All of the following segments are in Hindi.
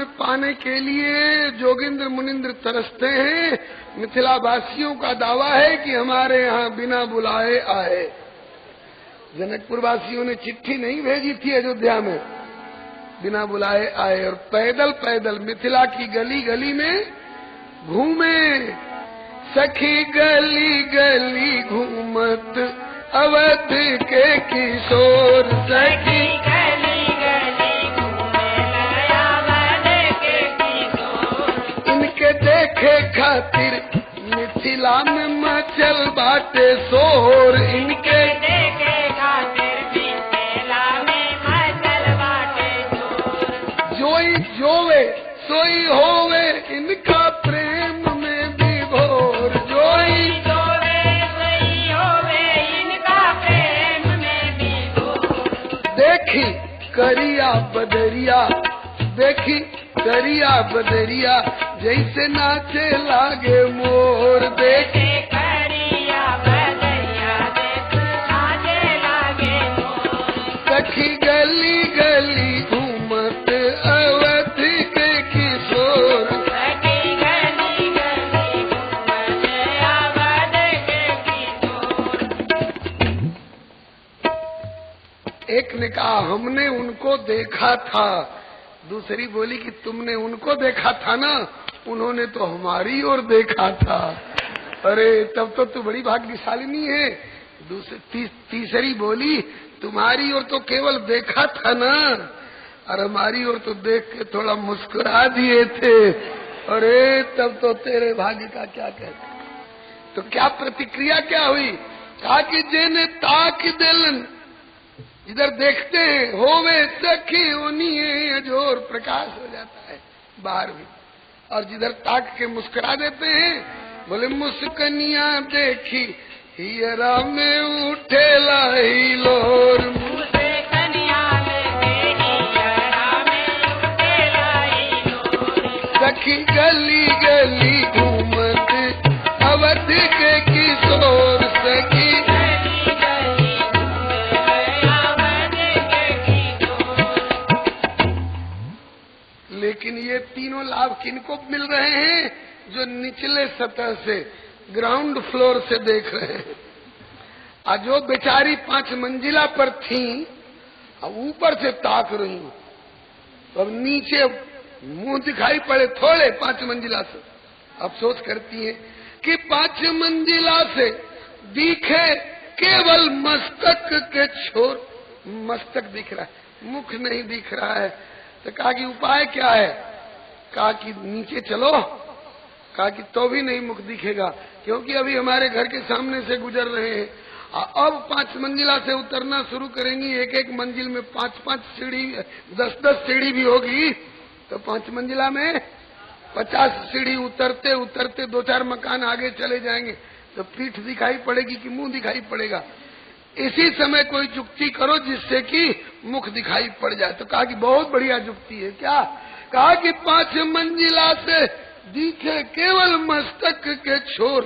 में पाने के लिए जोगिंद्र मुनिंद्र तरसते हैं। मिथिला वासियों का दावा है कि हमारे यहाँ बिना बुलाए आए। जनकपुर वासियों ने चिट्ठी नहीं भेजी थी अयोध्या में, बिना बुलाए आए और पैदल पैदल मिथिला की गली गली में घूमे। सखी गली गली घूमत अवध के किशोर, सखी गली गली घूमे अवध के किशोर। इनके देखे खातिर मिथिला में मचल बाटे शोर, इनके देखे खातिर मिथिला में मचल बाटे शोर। जोई जोवे सोई होवे इनका प्रेम में विभोर, जोई जोवे सोई होवे इनका प्रेम में विभोर। देखी करिया बदरिया, देखी करिया बदरिया जैसे नाचे लागे मोर, देखी करिया बदरिया जैसे नाचे लागे मोर। सखी गली गली घूमत अवध के किशोर, सखी गली गली घूमत अवध के किशोर। एक ने कहा हमने उनको देखा था, दूसरी बोली कि तुमने उनको देखा था ना, उन्होंने तो हमारी ओर देखा था। अरे तब तो तू बड़ी भाग्यशालिनी है। तीसरी बोली तुम्हारी ओर तो केवल देखा था ना, और हमारी ओर तो देख के थोड़ा मुस्कुरा दिए थे। अरे तब तो तेरे भाग्य का क्या कहते। तो क्या प्रतिक्रिया क्या हुई? कहा कि जेने ताक दिलन, इधर देखते हैं होवे सखी उन्हीं अजोर, प्रकाश हो जाता है बाहर भी। और जिधर ताक के मुस्कुरा देते हैं, बोले मुस्कनिया देखी हियरा में उठे लाई लोर, मुस्कनिया देखी हियरा में उठे लाई लोर। सखी गली गली घूमत अवध के किशोर, सखी लेकिन ये तीनों लाभ किनको मिल रहे हैं? जो निचले सतह से, ग्राउंड फ्लोर से देख रहे हैं। और जो बेचारी 5 मंजिला पर थी, अब ऊपर से ताक रही, अब नीचे मुंह दिखाई पड़े थोड़े 5 मंजिला से, अफसोस करती है कि 5 मंजिला से दिखे केवल मस्तक के छोर। मस्तक दिख रहा है, मुख नहीं दिख रहा है। तो कहा कि उपाय क्या है? कहा कि नीचे चलो। कहा कि तो भी नहीं मुख दिखेगा, क्योंकि अभी हमारे घर के सामने से गुजर रहे हैं। अब 5 मंजिला से उतरना शुरू करेंगी, एक एक मंजिल में 5-5 सीढ़ी, 10-10 सीढ़ी भी होगी, तो 5 मंजिला में 50 सीढ़ी उतरते उतरते 2-4 मकान आगे चले जाएंगे, तो पीठ दिखाई पड़ेगी कि मुंह दिखाई पड़ेगा। इसी समय कोई जुक्ति करो जिससे कि मुख दिखाई पड़ जाए। तो कहा कि बहुत बढ़िया जुक्ति है। क्या? कहा कि 5 मंजिला से दिखे केवल मस्तक के छोर,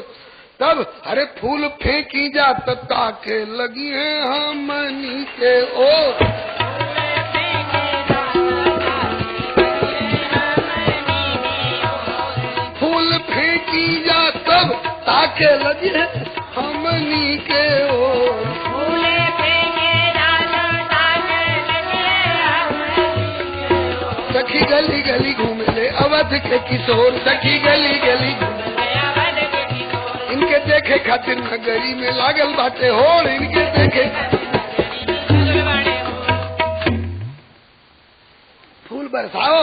तब अरे फूल फेंकी जा ताके लगी है हमनी के ओर, फूल फेंकी जा तब ताके लगी है हमनी के ओर, सखी गली गली घूमे ले अवध के किशोर, सखी गली गली इनके देखे खातिर नगरी में लागल बाटे होड़, इनके देखे फूल बरसाओ।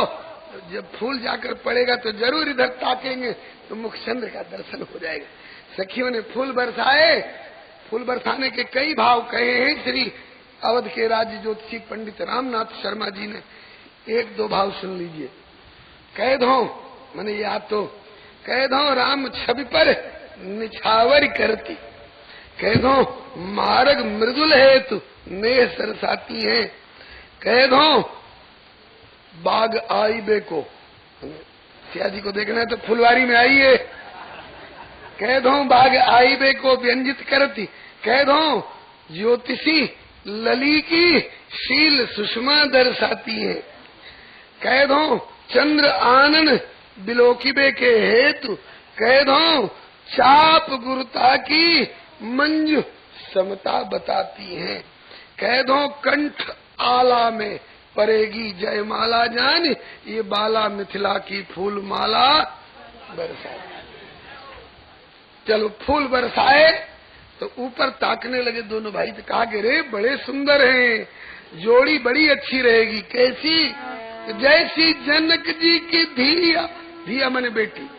जब फूल जाकर पड़ेगा तो जरूर इधर ताकेंगे तो मुख चंद्र का दर्शन हो जाएगा। सखियों ने फूल बरसाए। फूल बरसाने के कई भाव कहे हैं श्री अवध के राज्य ज्योतिषी पंडित रामनाथ शर्मा जी ने। 1-2 भाव सुन लीजिए। कह दो मैंने याद तो, कह दो राम छवि पर निछावर करती, कह दो मार्ग मृदुल है तू नेह सरसाती है, कह दो बाग आई बेको, सिया जी को देखना है तो फुलवारी में आइए, कह दो बाग आई बेको व्यंजित करती, कह दो ज्योतिषी लली की शील सुषमा दर्शाती है, कह दो चंद्र आनन बिलोकिबे के हेतु कैदों चाप गुरुता की मंजु समता बताती हैं। कैदों कंठ आला में परेगी जयमाला जान, ये बाला मिथिला की फूल माला बरसाए। चलो फूल बरसाए तो ऊपर ताकने लगे दोनों भाई, तो कहा कि रे बड़े सुंदर हैं, जोड़ी बड़ी अच्छी रहेगी। कैसी? जैसी जनक जी की धिया, धिया माने बेटी,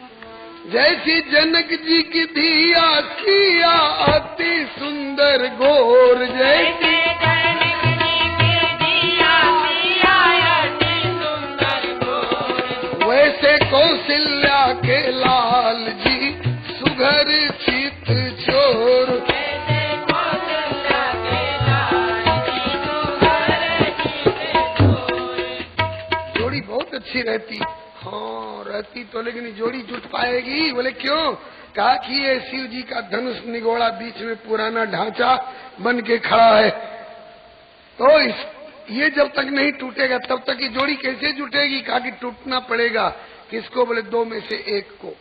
जैसी जनक जी की धिया सिया अति सुंदर गोर, जैसी जनक जी की धिया सिया अति सुंदर गोर, वैसे कौशल्या के लाल जी सुघर चित चोर, वैसे कौशल्या के लाल जी सुघर चित चोर। जोड़ी बहुत अच्छी रहती। हाँ रहती तो, लेकिन जोड़ी जुट पाएगी? बोले क्यों? कहा कि ये शिव जी का धनुष निगोड़ा बीच में पुराना ढांचा बन के खड़ा है, तो ये जब तक नहीं टूटेगा तब तक ये जोड़ी कैसे जुटेगी? कहा कि टूटना पड़ेगा। किसको? बोले दो में से एक को।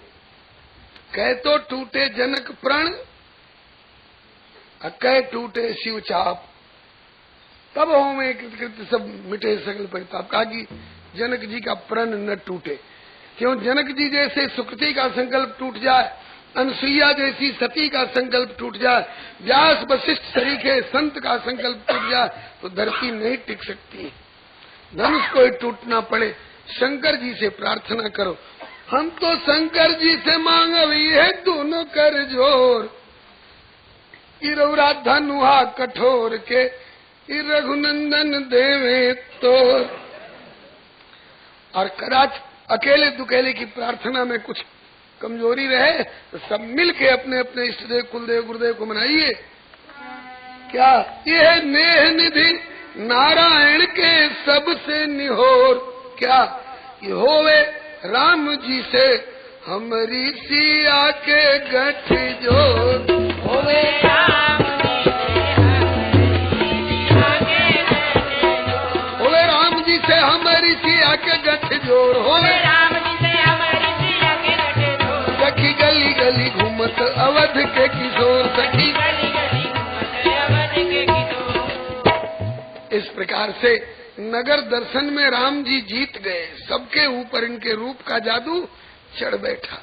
कह तो टूटे जनक प्रण, कह टूटे शिव चाप, तब हो में कृत सब मिटे सकल परिताप। कहा कि जनक जी का प्रण न टूटे। क्यों? जनक जी जैसे सुकृति का संकल्प टूट जाए, अनसुईया जैसी सती का संकल्प टूट जाए, व्यास वशिष्ठ सरीखे संत का संकल्प टूट जाए, तो धरती नहीं टिक सकती। धनुष को ही टूटना पड़े। शंकर जी से प्रार्थना करो। हम तो शंकर जी से मांगवी है दोनों कर जोर, इरौरा धनुहा कठोर के रघुनंदन देवे तोर। और कदाच अकेले दुकेले की प्रार्थना में कुछ कमजोरी रहे तो सब मिल के अपने अपने इष्ट देव कुलदेव गुरुदेव को मनाइए। क्या? यह नेह निधि नारायण के सबसे निहोर, क्या ये होवे राम जी से हमारी सिया के गठ जोर, होवे राम जी से हमारी सिया के गठ जोर, होवे राम जी से हमारी सिया के गठ जोर, होवे राम जी से हमारी सिया के गठ जोर। सखी गली गली घूमत अवध के किशोर, सखी गली गली घूमत अवध के किशोर। इस प्रकार से नगर दर्शन में राम जी जीत गए। सबके ऊपर इनके रूप का जादू चढ़ बैठा।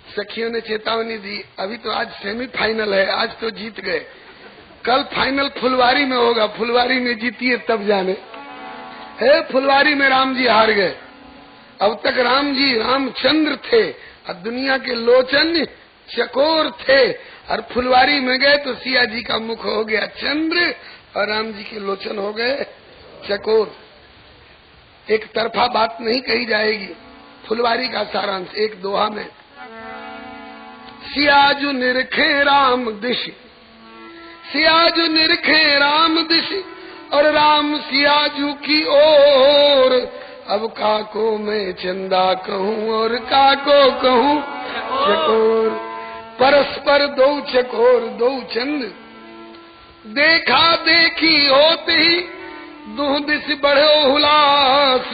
सखियों ने चेतावनी दी, अभी तो आज सेमीफाइनल है, आज तो जीत गए, कल फाइनल फुलवारी में होगा, फुलवारी में जीतिए तब जाने। है फुलवारी में राम जी हार गए। अब तक राम जी रामचंद्र थे और दुनिया के लोचन चकोर थे, और फुलवारी में गए तो सिया जी का मुख हो गया चंद्र और राम जी के लोचन हो गए चकोर। एक तरफा बात नहीं कही जाएगी। फुलवारी का सारांश एक दोहा में, सियाजू निरखे राम दिश, सियाजू निरखे राम दिश और राम सियाजू की ओर। अब काको मैं चंदा कहूँ और काको कहूँ चकोर, परस्पर दो चकोर दो चंद, देखा देखी होते ही दूह दिस बढ़ो हुलास,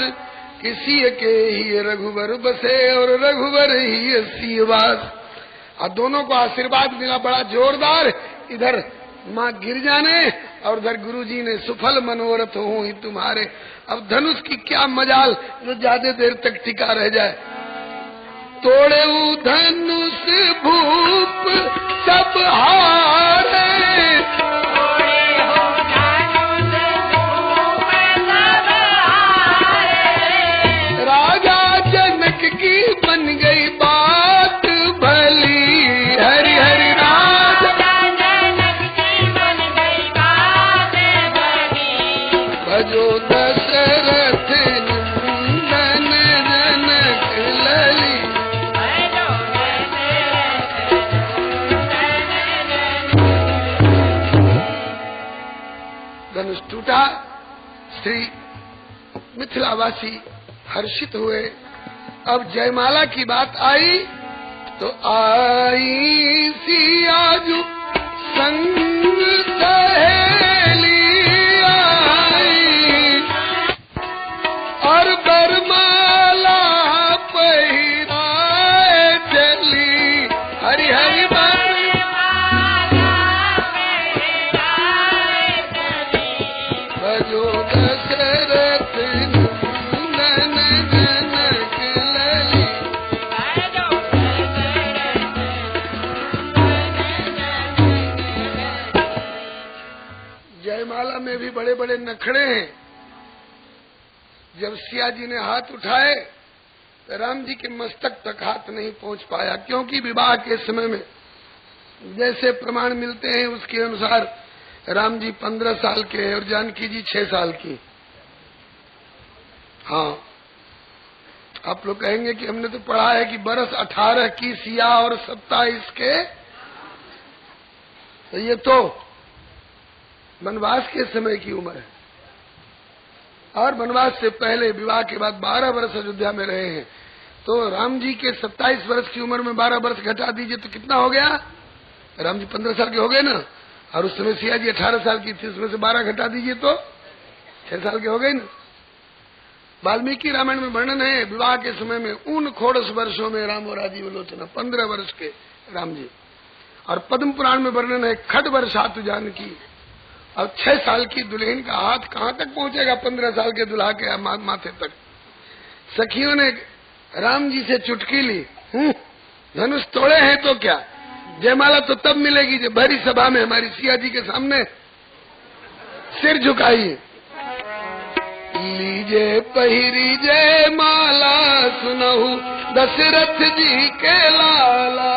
किसी के ही रघुवर बसे और रघुवर ही सीवास। और दोनों को आशीर्वाद मिला बड़ा जोरदार। इधर माँ गिर जाने और उधर गुरुजी ने सुफल मनोरथ हूँ ही तुम्हारे। अब धनुष की क्या मजाल जो ज्यादा देर तक टिका रह जाए। तोड़े धनुष भूप सब हारे, राजा जनक की बन गई बात भली, हरि हरि राजा जनक की बन गई बात भली, भजो दशरथ नंदन जनक लली। भजो दशरथ धनुष टूटा। श्री मिथिलावासी हर्षित हुए। अब जयमाला की बात आई तो आई सियाजू संग सहेली आई और बर्मा बड़े बड़े नखड़े हैं। जब सिया जी ने हाथ उठाए तो राम जी के मस्तक तक हाथ नहीं पहुंच पाया, क्योंकि विवाह के समय में जैसे प्रमाण मिलते हैं उसके अनुसार राम जी 15 साल के हैं और जानकी जी 6 साल की। हाँ, आप लोग कहेंगे कि हमने तो पढ़ा है कि बरस 18 की सिया और 27 के, तो ये तो वनवास के समय की उम्र है। और वनवास से पहले विवाह के बाद 12 वर्ष अयोध्या में रहे हैं। तो राम जी के 27 वर्ष की उम्र में 12 वर्ष घटा दीजिए तो कितना हो गया? राम जी 15 साल के हो गए ना, और उस समय सिया जी 18 साल की थी, उसमें से 12 घटा दीजिए तो 6 साल के हो गए ना। वाल्मीकि रामायण में वर्णन है विवाह के समय में उन खोड़स वर्षों में राम और राजीवलोचना 15 वर्ष के राम जी। और पद्म पुराण में वर्णन है खड वर्षातु जानकी, अब 6 साल की दुल्हन का हाथ कहाँ तक पहुंचेगा 15 साल के दुल्हा के माथे तक। सखियों ने राम जी से चुटकी ली, धनुष तोड़े हैं तो क्या, जयमाला तो तब मिलेगी जब भरी सभा में हमारी सिया जी के सामने सिर झुकाइए। लीजे पहिरी जय माला सुनहु दशरथ जी के लाला,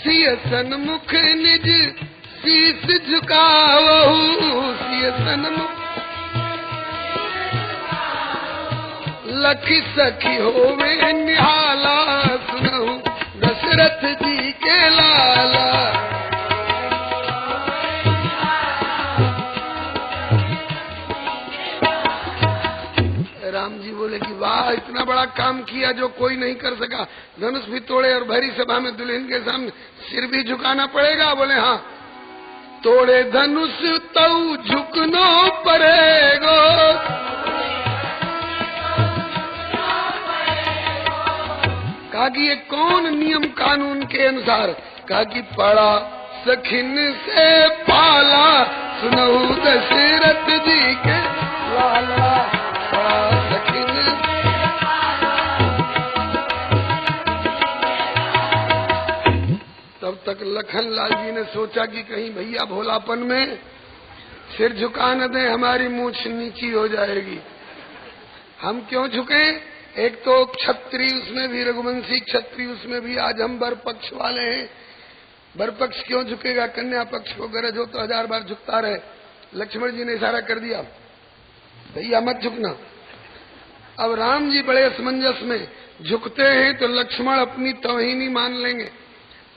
सिय सन्मुख निज शीस झुकावहु, सिय सन्मुख लखी सखी होवे निहाला सुनहु दशरथ जी के लाला। राम जी बोले कि वाह, इतना बड़ा काम किया जो कोई नहीं कर सका, धनुष भी तोड़े और भरी सभा में दुल्हन के सामने सिर भी झुकाना पड़ेगा। बोले हाँ, तोड़े धनुष तऊ झुकनो पड़ेगो, कहा कि ये कौन नियम कानून के अनुसार, कहा कि पड़ा सखिन से पाला सुनहु दशरथ जी के लाला, पड़ा सखिन। तब तक लखन लाल जी ने सोचा कि कहीं भैया भोलापन में सिर झुका न दे, हमारी मूंछ नीची हो जाएगी। हम क्यों झुके? एक तो क्षत्रिय, उसमें भी रघुवंशी क्षत्रिय, उसमें भी आज हम वर पक्ष वाले हैं। वर पक्ष क्यों झुकेगा? कन्या पक्ष को गरज हो तो 1000 बार झुकता रहे। लक्ष्मण जी ने इशारा कर दिया, भैया मत झुकना। अब राम जी बड़े असमंजस में, झुकते हैं तो लक्ष्मण अपनी तौहीनी मान लेंगे,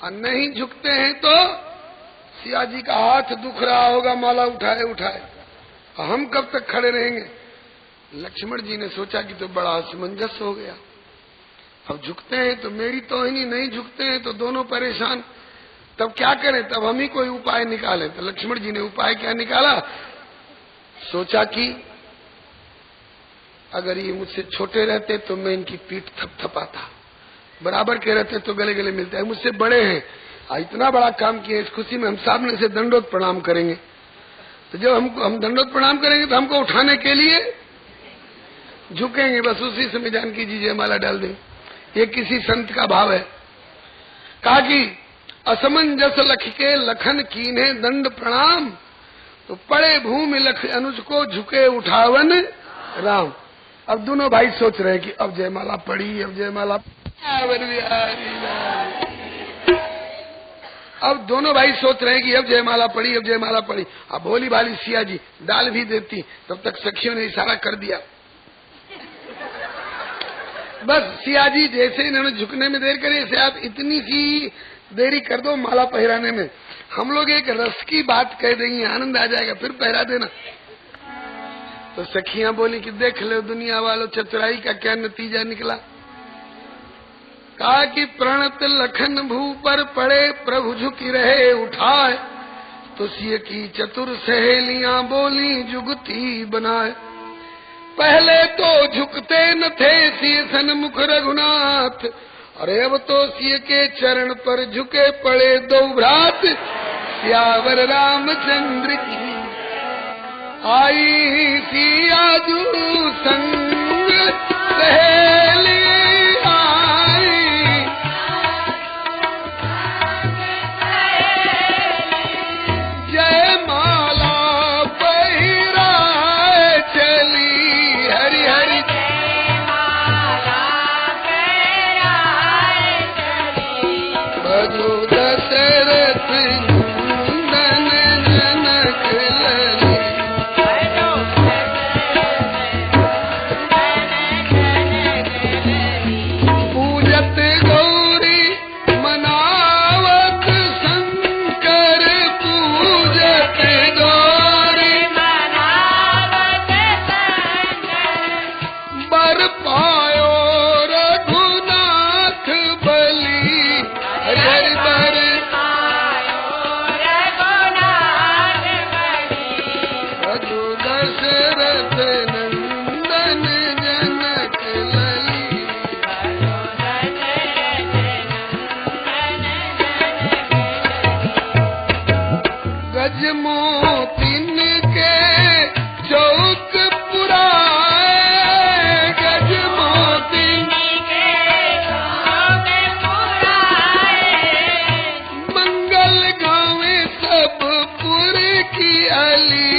और नहीं झुकते हैं तो सिया जी का हाथ दुख रहा होगा, माला उठाए उठाए, हम कब तक खड़े रहेंगे? लक्ष्मण जी ने सोचा कि तो बड़ा असमंजस हो गया। अब झुकते हैं तो मेरी तौहीनी, नहीं झुकते हैं तो दोनों परेशान। तब क्या करें? तब हम ही कोई उपाय निकालें। तो लक्ष्मण जी ने उपाय क्या निकाला? सोचा कि अगर ये मुझसे छोटे रहते तो मैं इनकी पीठ थपथपाता, बराबर के रहते तो गले गले मिलते हैं। मुझसे बड़े हैं, इतना बड़ा काम किए, इस खुशी में हम सामने से दंडोत प्रणाम करेंगे। तो जब हम दंडोत प्रणाम करेंगे तो हमको उठाने के लिए झुकेंगे, बस उसी समय जानकी जी जयमाला डाल दें। ये किसी संत का भाव है। कहा कि असमंजस लख के लखन कीन्हे दंड प्रणाम, तो पड़े भूमि लख अनुज को झुके उठावन राम। अब दोनों भाई सोच रहे हैं कि अब जयमाला पड़ी, अब जयमाला, अब दोनों भाई सोच रहे हैं कि अब जयमाला पड़ी, अब जयमाला पड़ी। अब भोली भाली सिया जी डाल भी देती, तब तक सखियों ने इशारा कर दिया। बस सिया जी जैसे इन्होंने झुकने में देर करी, ऐसे आप इतनी सी देरी कर दो माला पहराने में, हम लोग एक रस की बात कह देंगे, आनंद आ जाएगा, फिर पहरा देना। तो सखियां बोली कि देख लो दुनिया वालों, चतुराई का क्या नतीजा निकला। कहा कि प्रणत लखन भू पर पड़े, प्रभु झुकी रहे उठाए, तो सिय की चतुर सहेलियां बोली जुगती बनाए। पहले तो झुकते न थे सिय सन्मुख रघुनाथ, अरे अब तो सिय के चरण पर झुके पड़े दो भ्रात। सियावर रामचंद्र की आई सिया जू संग सहेली आई, दशरथ नंदन जनक लली। गजमोतिन के चौक पुराए, गजमोतिन के चौक पुराए, मंगल गावे सब पुर की अली।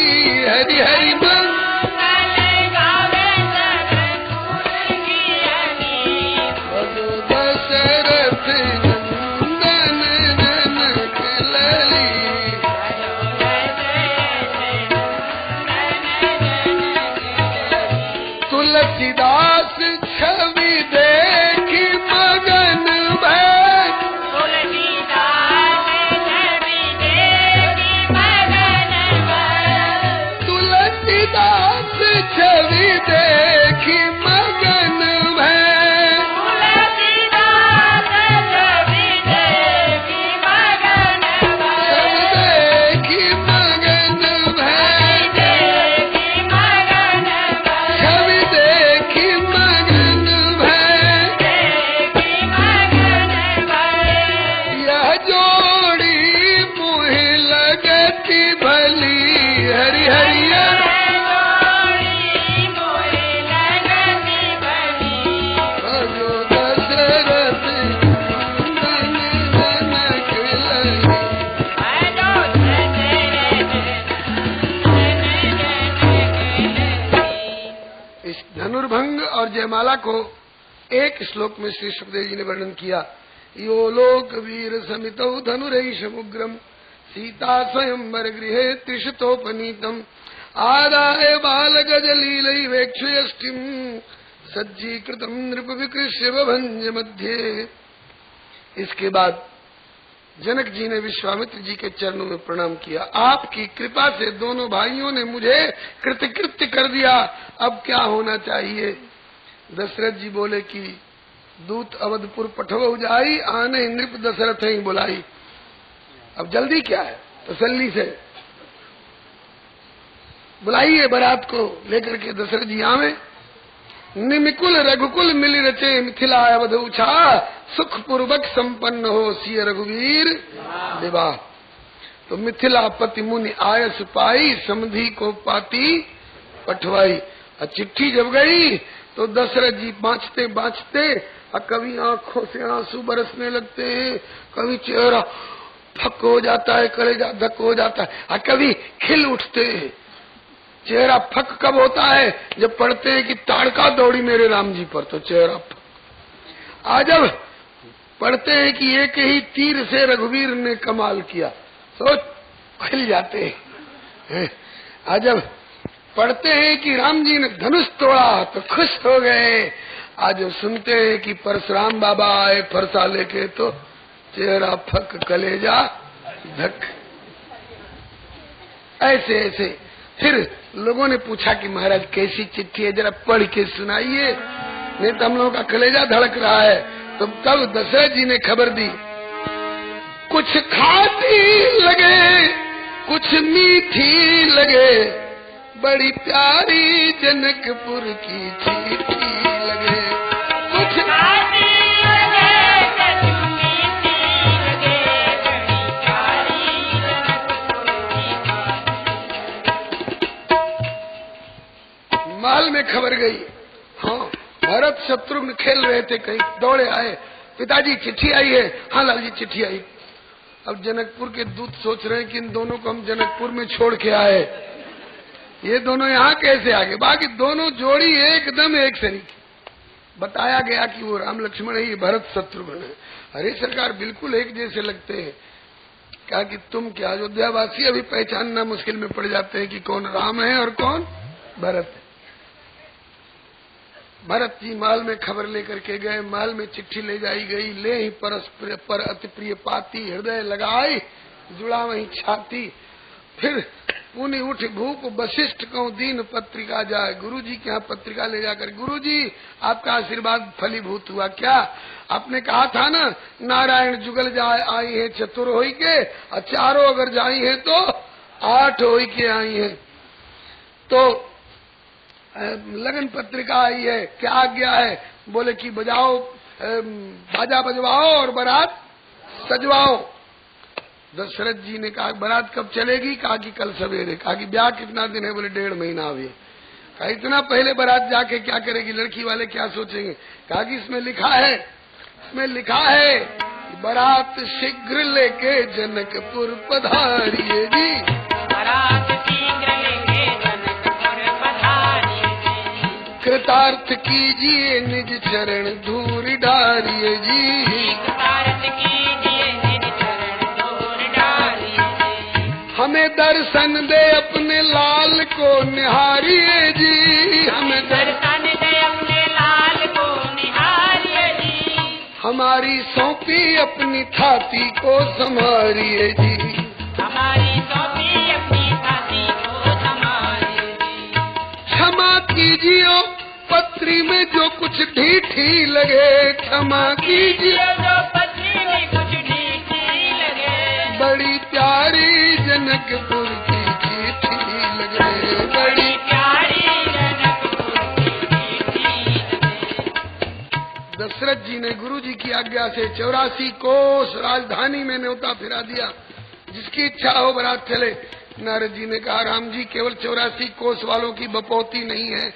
हरि हरि मंगल गावे सब पुर की अली। दशरथ नंदन जनक लली। तुलसीदास छवि देखी मगन भय, तुलसीदास छवि देखी मगन भय, तुलसीदास छवि देखी मगन भय, तुलसीदास छवि देखी मगन भय, देखी मगन भय, देखी मगन भय, छवि देखी मगन भय, देखी मगन भय। यह जोड़ी मोहे लगती भली। हरि हरि जोड़ी मोहे लगती भली। भजो दशरथ नंदन जनक लली। भजो दशरथ इस धनुर्भंग और जयमाला को एक श्लोक में श्री सुखदेव जी ने वर्णन किया। यो लोक वीर समितौ धनुरैषमुग्रम सीता स्वयंवर गृहे त्रिशतोपनीतम आदाय बाल गजलीलैवेक्षयष्टिम सज्जीकृतम नृप विकृष्य भंज मध्य। इसके बाद जनक जी ने विश्वामित्र जी के चरणों में प्रणाम किया। आपकी कृपा से दोनों भाइयों ने मुझे कृतकृत्य कर दिया, अब क्या होना चाहिए। दशरथ जी बोले कि दूत अवधपुर पठवऊ जाई, आने नृप दशरथ ही बुलाई। अब जल्दी क्या है, तसल्ली से बुलाइए बारात को लेकर के। दशरथ जी आवे। निमिकुल रघुकुल मिल रचे मिथिला अवध उछा, सुख पूर्वक संपन्न हो सिय रघुवीर विवाह। तो मिथिला पति मुनि आयस पाई, समधि को पाती पठवाई। और चिट्ठी जब गई तो दशरथ जी बाँचते बाँचते कभी आंखों से आंसू बरसने लगते हैं, कभी चेहरा फक हो जाता है, कलेजा धक हो जाता है, और कभी खिल उठते हैं। चेहरा फक कब होता है, जब पढ़ते हैं कि ताड़का दौड़ी मेरे राम जी पर, तो चेहरा फक। आज जब पढ़ते हैं कि एक ही तीर से रघुवीर ने कमाल किया, सोच खिल जाते हैं। आज जब पढ़ते हैं कि राम जी ने धनुष तोड़ा तो खुश हो गए। आज जब सुनते हैं कि परशुराम बाबा आए फरसा लेके, तो चेहरा फक कलेजा धक। ऐसे ऐसे फिर लोगों ने पूछा कि महाराज कैसी चिट्ठी है, जरा पढ़ के सुनाइए, नहीं तो हम लोगों का कलेजा धड़क रहा है। तो तब दशरथ जी ने खबर दी, कुछ खाटी लगे कुछ मीठी लगे, बड़ी प्यारी जनकपुर की चिट्ठी लगे। कुछ खाटी लगे कुछ मीठी लगे, बड़ी प्यारी माल में खबर गई। हाँ, भरत शत्रुघ्न खेल रहे थे, कहीं दौड़े आए, पिताजी चिट्ठी आई है। हाँ लाल जी चिट्ठी आई। अब जनकपुर के दूत सोच रहे हैं कि इन दोनों को हम जनकपुर में छोड़ के आए, ये दोनों यहाँ कैसे आ गए। बाकी दोनों जोड़ी एकदम एक शरीक। बताया गया कि वो राम लक्ष्मण है, ये भरत शत्रुघ्न है। अरे सरकार बिल्कुल एक जैसे लगते हैं। कहा कि तुम क्या अयोध्यावासी अभी पहचानना मुश्किल में पड़ जाते हैं कि कौन राम है और कौन भरत है। भरत जी माल में खबर लेकर के गए, माल में चिट्ठी ले जाई गई। ले ही परस्पर पर अति प्रिय पाती, हृदय लगाई जुड़ा वही छाती। फिर पुनि उठ भूप वशिष्ठ को दीन पत्रिका जाए। गुरु जी के यहाँ पत्रिका ले जाकर, गुरु जी आपका आशीर्वाद फलीभूत हुआ क्या? आपने कहा था ना नारायण जुगल जाए आई है चतुर होई के, और चारों अगर जाई है तो 8 होई के आई है। तो लगन पत्रिका आई है, क्या आज्ञा है? बोले कि बजाओ, बाजा बजवाओ और बारात सजवाओ। दशरथ जी ने कहा बारात कब चलेगी? कहा कि कल सवेरे। कहा कि ब्याह कितना दिन है? बोले 1.5 महीना अभी। कहा इतना पहले बारात जाके क्या करेगी? लड़की वाले क्या सोचेंगे? कहा कि इसमें लिखा है बारात शीघ्र लेके जनकपुर पधारिए जी, बारात शीघ्र लेके जनकपुर पधारिए जी, कृतार्थ कीजिए निज चरण धूल डारिए जी, कृतार्थ कीजिए निज चरण धूल डारिए जी, हमें दर्शन दे अपने लाल को निहारिए जी, हमें दर्शन दे अपने लाल को निहारिए जी, हमारी सौंपी अपनी छाती को संभारिए जी, हमारी सौंपी अपनी छाती को संभारिए जी, क्षमा कीजिए पत्री में जो कुछ ढीठी लगे, क्षमा कीजिए जो पत्री में कुछ ढीठी लगे, बड़ी प्यारी जनकपुर की चिट्ठी लगे, बड़ी प्यारी जनकपुर की चिट्ठी लगे। दशरथ जी ने गुरु जी की आज्ञा से 84 कोस राजधानी में न्योता फिरा दिया, जिसकी इच्छा हो बारात चले। नारद जी ने कहा राम जी केवल 84 कोस वालों की बपौती नहीं है,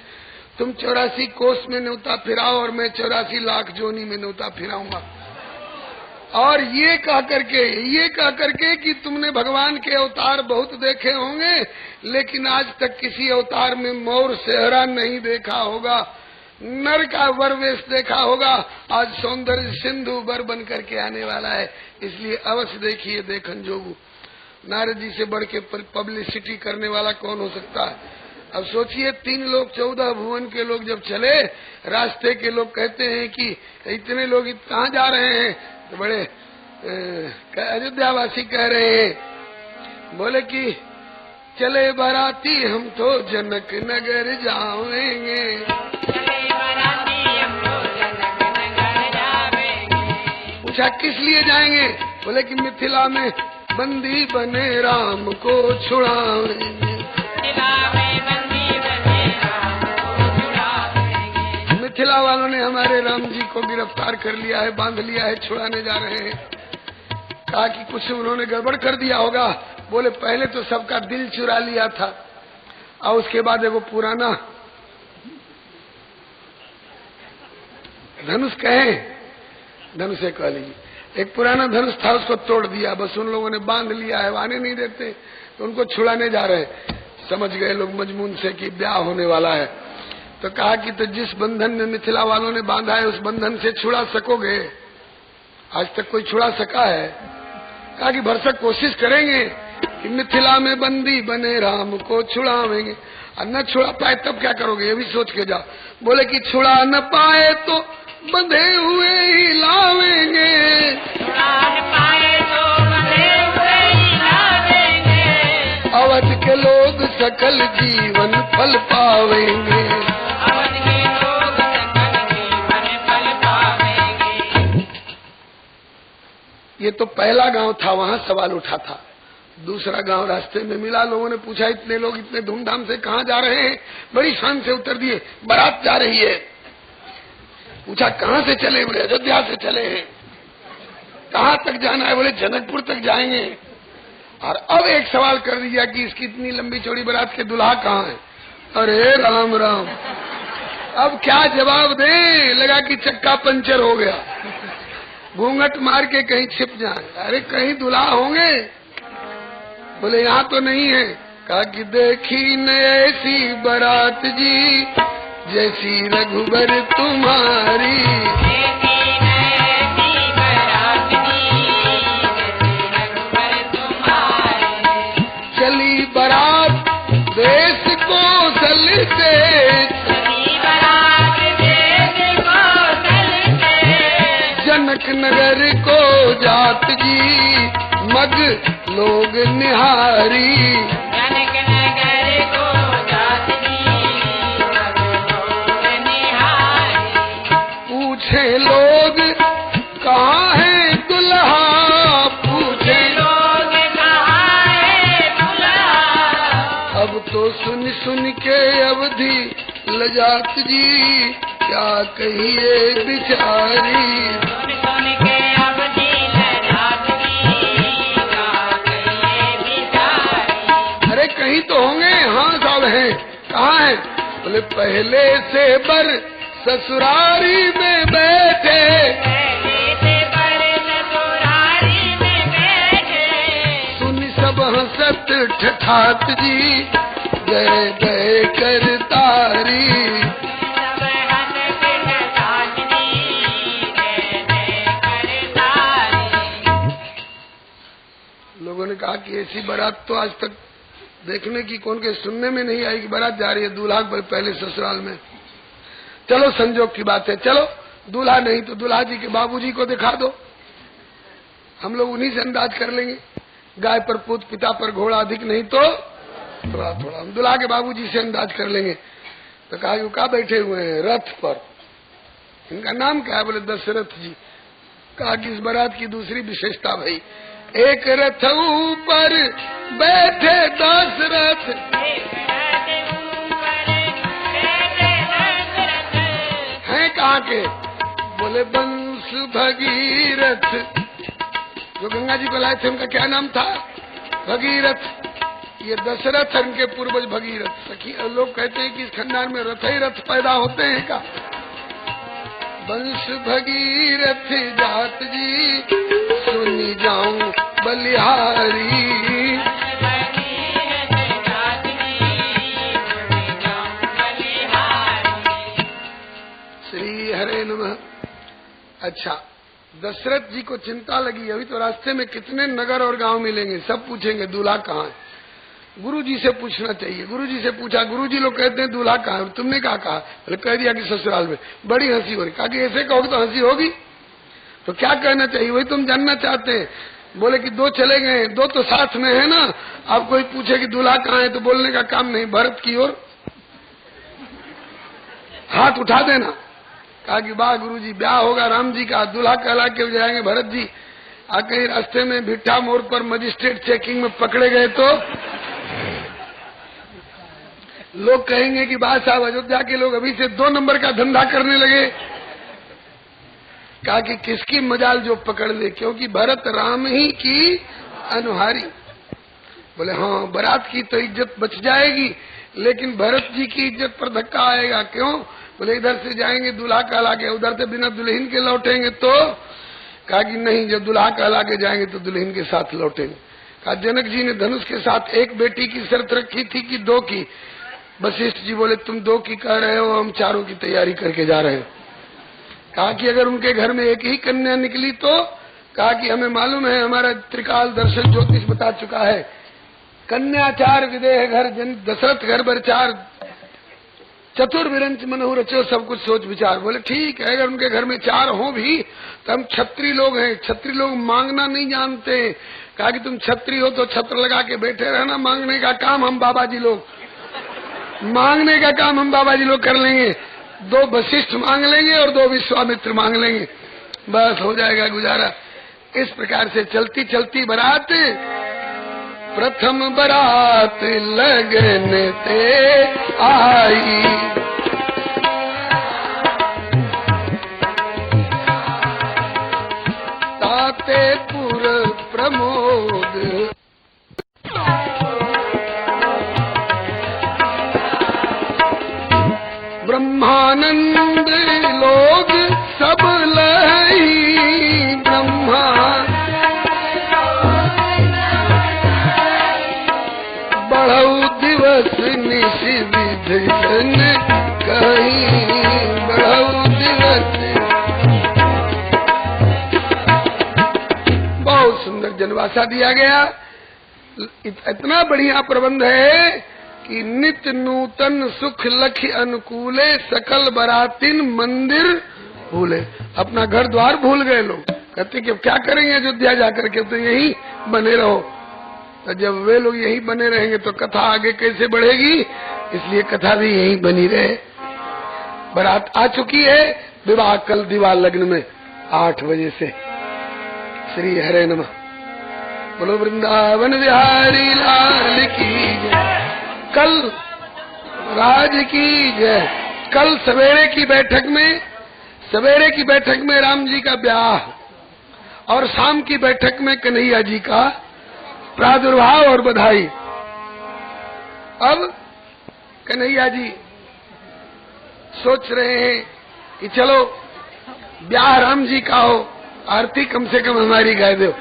तुम 84 कोस में न्योता फिराओ और मैं 84 लाख जोनी में न्योता फिराऊंगा। और ये कह करके कि तुमने भगवान के अवतार बहुत देखे होंगे, लेकिन आज तक किसी अवतार में मोर सेहरा नहीं देखा होगा, नर का वर वेश देखा होगा। आज सौंदर्य सिंधु वर बन करके आने वाला है, इसलिए अवश्य देखिए देखन जोगू। नारद जी से बढ़ के पब्लिसिटी करने वाला कौन हो सकता है? अब सोचिए 3 लोग 14 भुवन के लोग जब चले, रास्ते के लोग कहते हैं कि इतने लोग कहाँ जा रहे हैं? तो बड़े अयोध्यावासी कह रहे हैं, बोले कि चले बाराती हम तो जनक नगर जाएंगे, चले बाराती हम तो जनक नगर जाएंगे, पूछा किस लिए जाएंगे? बोले कि मिथिला में बंदी बने राम को छुड़ाएंगे, मिथिला में बंदी बने राम को छुड़ाएंगे, मिथिला वालों ने हमारे राम जी को गिरफ्तार कर लिया है, बांध लिया है, छुड़ाने जा रहे हैं। कहा कि कुछ उन्होंने गड़बड़ कर दिया होगा। बोले पहले तो सबका दिल चुरा लिया था, और उसके बाद एगो पुराना धनुष धनुष कह लीजिए, एक पुराना धनुष था उसको तोड़ दिया, बस उन लोगों ने बांध लिया है, आने नहीं देते, तो उनको छुड़ाने जा रहे। समझ गए लोग मजमून से कि ब्याह होने वाला है। तो कहा कि तो जिस बंधन में मिथिला वालों ने बांधा है उस बंधन से छुड़ा सकोगे? आज तक कोई छुड़ा सका है? कहा कि भरसक कोशिश करेंगे कि मिथिला में बंदी बने राम को छुड़ावेंगे, और न छुड़ा पाए तब क्या करोगे? ये भी सोच के जाओ। बोले कि छुड़ा न पाए तो बंधे हुए ही लावेंगे, छुड़ा न पाए तो बंधे हुए ही लावेंगे, अवध के लोग सकल जीवन फल पावेंगे, अवध के लोग सकल जीवन फल पावेंगे। ये तो पहला गांव था, वहाँ सवाल उठा था। दूसरा गांव रास्ते में मिला, लोगों ने पूछा इतने लोग इतने धूमधाम से कहाँ जा रहे हैं? बड़ी शान से उत्तर दिए बारात जा रही है। पूछा कहाँ से चले? बोले अयोध्या से चले हैं। कहाँ तक जाना है? बोले जनकपुर तक जाएंगे। और अब एक सवाल कर दिया कि इसकी इतनी लंबी चौड़ी बारात के दुल्हा कहाँ है? अरे राम राम, अब क्या जवाब दें? लगा कि चक्का पंचर हो गया, घूंघट मार के कहीं छिप जाए। अरे कहीं दुल्हा होंगे? बोले यहाँ तो नहीं है। कहा कि देखी न ऐसी बारात जी जैसी रघुबर तुम्हारी, देखी न ऐसी बारात जी जैसी रघुबर तुम्हारी, चली बारात देश को सल से, चली बारात देश को सल से, जनक नगर को जात जी मग लोग निहारी, जनक नगर को जात जी मग लोग निहारी, पूछे लोग कहाँ है दुल्हा, पूछे लोग कहाँ है दुल्हा, अब तो सुन सुन के अवधि लजात जी, क्या कहिए बिचारी। सुन सुन के अवधि लजात जी, क्या कहिए बिचारी। अरे कहीं तो होंगे, हाँ साहब हैं, कहाँ हैं? बोले पहले से बर ससुरारी में बैठे, पहले से बर ससुरारी में बैठे। सुन सब हंसत ठठात जी, जय जय कर तारी। सब हंसत ठठात जी, जय जय कर तारी। लोगों ने कहा कि ऐसी बारात तो आज तक देखने की कौन के सुनने में नहीं आई कि बारात जा रही है दूल्हा पहले ससुराल में। चलो संजोग की बात है, चलो दूल्हा नहीं तो दूल्हा जी के बाबूजी को दिखा दो, हम लोग उन्हीं से अंदाज कर लेंगे। गाय पर पूत, पिता पर घोड़ा, अधिक नहीं तो थोड़ा थोड़ा हम दूल्हा के बाबूजी से अंदाज कर लेंगे। तो कहा कि कहा बैठे हुए हैं? रथ पर। इनका नाम क्या है? बोले दशरथ जी। कहा कि इस बारात की दूसरी विशेषता भाई, एक रथ ऊपर बैठे दशरथ, हैं कहाँ के? बोले वंश भगीरथ, जो गंगा जी को लाए थे उनका क्या नाम था? भगीरथ। ये दशरथ उनके पूर्वज भगीरथ। सखी लोग कहते हैं कि इस खानदान में रथ ही रथ पैदा होते हैं का। वंश भगीरथ जात जी, सुनी जाऊं बलिहारी। श्री हरे नमः। अच्छा, दशरथ जी को चिंता लगी, अभी तो रास्ते में कितने नगर और गांव मिलेंगे, सब पूछेंगे दूल्हा कहाँ है। गुरु जी से पूछना चाहिए। गुरु जी से पूछा, गुरु जी लोग कहते हैं दूल्हा कहाँ है, तुमने क्या कहा? बोले कह दिया कि ससुराल में। बड़ी हंसी हो रही। कहा कि ऐसे कहोगे तो हंसी होगी, तो क्या कहना चाहिए वही तुम जानना चाहते हैं। बोले कि दो चले गए, दो तो साथ में है ना। अब कोई पूछे कि दूल्हा कहाँ है तो बोलने का काम नहीं, भरत की ओर हाथ उठा देना। कहा कि वाह गुरु जी, ब्याह होगा राम जी का, दूल्हा कहला के जाएंगे भरत जी। आ कहीं रास्ते में भिट्ठा मोड़ पर मजिस्ट्रेट चेकिंग में पकड़े गए तो लोग कहेंगे कि वाह साहब, अयोध्या के लोग अभी से 2 नंबर का धंधा करने लगे। कहा कि किसकी मजाल जो पकड़ ले, क्योंकि भरत राम ही की अनुहारी। बोले हाँ, बारात की तो इज्जत बच जाएगी, लेकिन भरत जी की इज्जत पर धक्का आएगा। क्यों? बोले इधर से जाएंगे दूल्हा कहला के, उधर से बिना दुल्हन के लौटेंगे तो। कहा कि नहीं, जब दूल्हा कहला के जाएंगे तो दुल्हन के साथ लौटेंगे। कहा जनक जी ने धनुष के साथ एक बेटी की शर्त रखी थी कि 2 की। वशिष्ठ जी बोले तुम 2 की कह रहे हो, हम 4 की तैयारी करके जा रहे हैं। कहा कि अगर उनके घर में एक ही कन्या निकली तो? कहा कि हमें मालूम है, हमारा त्रिकाल दर्शन ज्योतिष बता चुका है, कन्या 4 विदेह घर जन, दशरथ घर बर 4, चतुर्विरंच मनहु रचो, सब कुछ सोच विचार। बोले ठीक है, अगर उनके घर में 4 हो भी तो हम छत्री लोग हैं, छत्री लोग मांगना नहीं जानते। कहा कि तुम छत्री हो तो छत्र लगा के बैठे रहना, मांगने का काम हम बाबा जी लोग कर लेंगे। 2 वशिष्ठ मांग लेंगे और 2 विश्वामित्र मांग लेंगे, बस हो जाएगा गुजारा। इस प्रकार से चलती चलती बारात, प्रथम बारात लगन ते आई, तातेपुर प्रमोद। ब्रह्मानंद लोग सब लई, ब्रह्मा बढ़ऊ दिवस निश विधन कहीं, बढ़ऊ दिवस। बहुत सुंदर जनवासा दिया गया। इतना बढ़िया प्रबंध है कि नित नूतन सुख लख अनुकूले, सकल बरातिन मंदिर भूले। अपना घर द्वार भूल गए लोग, कहते कि अब क्या करेंगे अयोध्या जाकर के, तो यही बने रहो। तो जब वे लोग यही बने रहेंगे तो कथा आगे कैसे बढ़ेगी, इसलिए कथा भी यही बनी रहे। बारात आ चुकी है, विवाह कल दिवा लग्न में 8 बजे से। श्री हरे नमः। बोलो वृंदावन बिहारी लाल की जय। कल राज की जय। कल सवेरे की बैठक में राम जी का ब्याह और शाम की बैठक में कन्हैया जी का प्रादुर्भाव और बधाई। अब कन्हैया जी सोच रहे हैं कि चलो ब्याह राम जी का हो, आरती कम से कम हमारी गाय दो।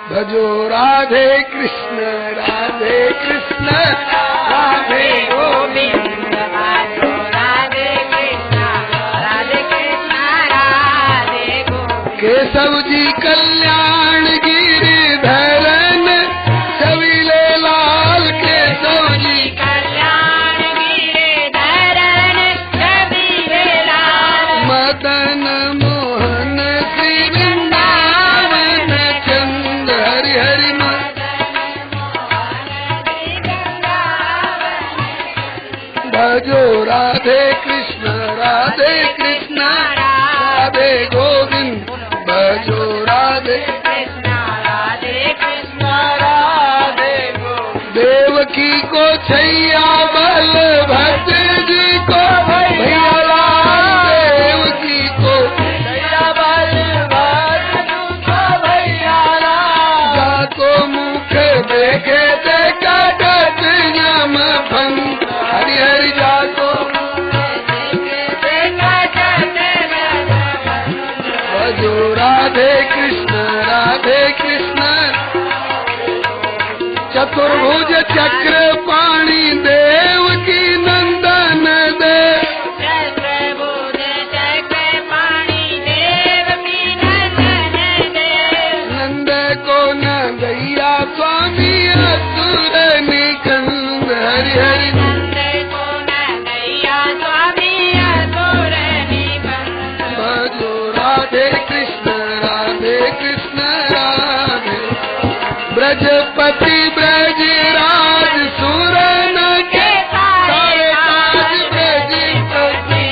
भजो राधे कृष्ण राधे कृष्ण राधे गोविंद, भजो राधे कृष्ण राधे कृष्ण राधे गोविंद। केशव जी कल्याण गिरिधरन छविले लाल, केशव जी कल्याण गिरिधरन छविले लाल, मदन मोहन श्री वृंदावन चंद हरि हरि भजो राधे कृष्ण राधे गोविंद, भजो राधे कृष्ण राधे कृष्ण राधे गोविंद। देवकी को छैया बलभद्र जी को भैया लाल, देवकी को छैया बलभद्र को भैया लाल, जाको मुख देखे देखा डट जम भंग, हरि हरि जाको भजो राधे कृष्ण चतुर्भुज चक्र पाणी देव की नंदन देव, चतुर्भुज चक्र पाणी देव की नंदन देव, नंद को नंदैया स्वामी असुर निकंद, हरि हरि नंद को नंदैया स्वामी असुर निकंद। भजो राधे कृष्ण राधे ब्रजपति ब्रजराज सुरन के सारे ताज ब्रजपति,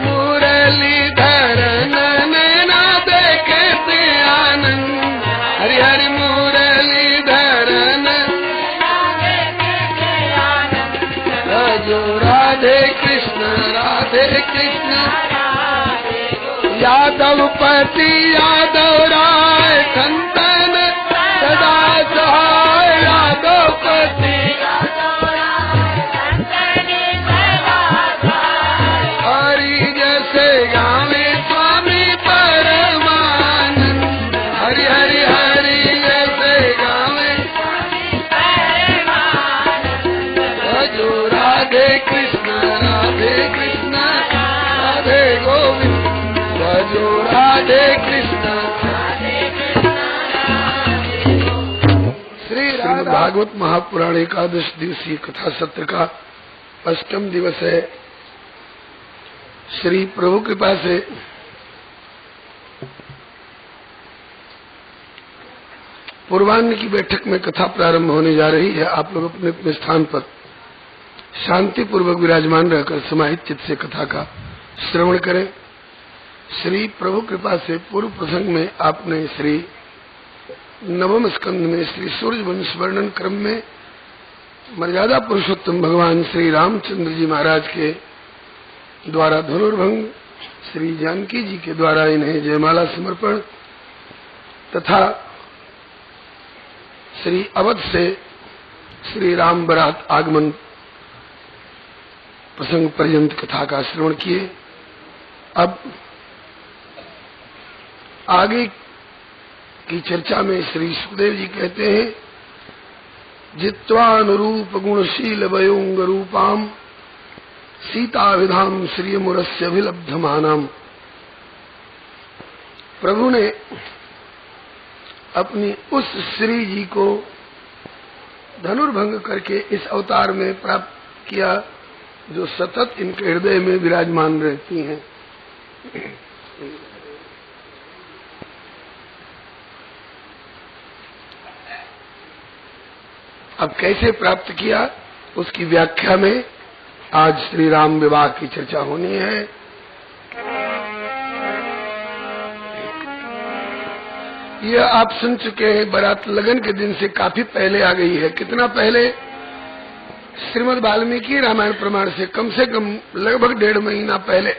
मुरलीधर नैना देखते आनंद, हरि हरि मुरलीधर भजो राधे कृष्ण यादवपति यादव राय संतन सदा सहाय, यादवपति हरि जैसे गावे स्वामी परमानंद, हरि हरि हरि जैसे गावे भजो राधे कृष्ण राधे गोविंद, भजो राधे कृष्ण। श्री भागवत महापुराण एकादश दिवसीय कथा सत्र का 8वां दिवस है। श्री प्रभु कृपा से पूर्वाह्न की बैठक में कथा प्रारंभ होने जा रही है। आप लोग अपने अपने स्थान पर शांति पूर्वक विराजमान रहकर समाहित चित्त से कथा का श्रवण करें। श्री प्रभु कृपा से पूर्व प्रसंग में आपने श्री नवम स्कंद में श्री सूर्य वंश वर्णन क्रम में मर्यादा पुरुषोत्तम भगवान श्री रामचंद्र जी महाराज के द्वारा धनुर्भंग, श्री जानकी जी के द्वारा इन्हें जयमाला समर्पण तथा श्री अवध से श्री राम बरात आगमन प्रसंग पर्यंत कथा का श्रवण किए। अब आगे की चर्चा में श्री सुखदेव जी कहते हैं, जित्वानुरूप गुणशील वयोंग रूपाम सीता विधाम श्रीमुरस्य विलब्धमानम। प्रभु ने अपनी उस श्री जी को धनुर्भंग करके इस अवतार में प्राप्त किया जो सतत इनके हृदय में विराजमान रहती हैं। अब कैसे प्राप्त किया उसकी व्याख्या में आज श्री राम विवाह की चर्चा होनी है। यह आप सुन चुके हैं। बारात लगन के दिन से काफी पहले आ गई है। कितना पहले? श्रीमद् वाल्मीकि रामायण प्रमाण से कम लगभग 1.5 महीना पहले।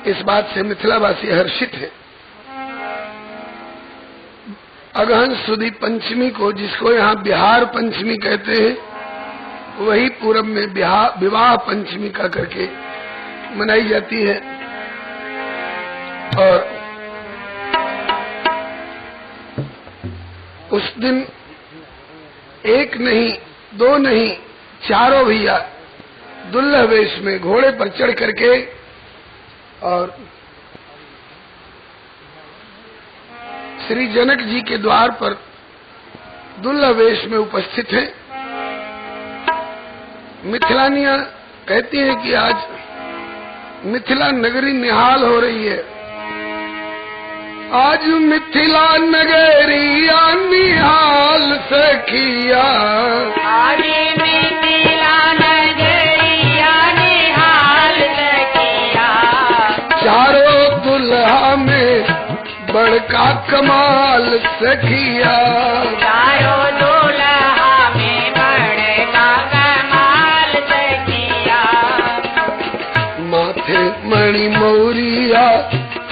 इस बात से मिथिलावासी हर्षित है। अगहन सुदी पंचमी को, जिसको यहाँ बिहार पंचमी कहते हैं, वही पूरब में विवाह पंचमी का करके मनाई जाती है। और उस दिन एक नहीं, 2 नहीं, 4 भैया दुल्हा वेश में घोड़े पर चढ़ करके और श्री जनक जी के द्वार पर दुल्हा वेश में उपस्थित हैं। मिथिलानियां कहती हैं कि आज मिथिला नगरी निहाल हो रही है। आज मिथिला नगरिया निहाल सखिया, आज मिथिला नगरिया निहाल सखिया, चारों दुल्हा में बड़का कमाल सखिया, चारों दुल्हा में बड़का कमाल सखिया, माथे मणि मौरिया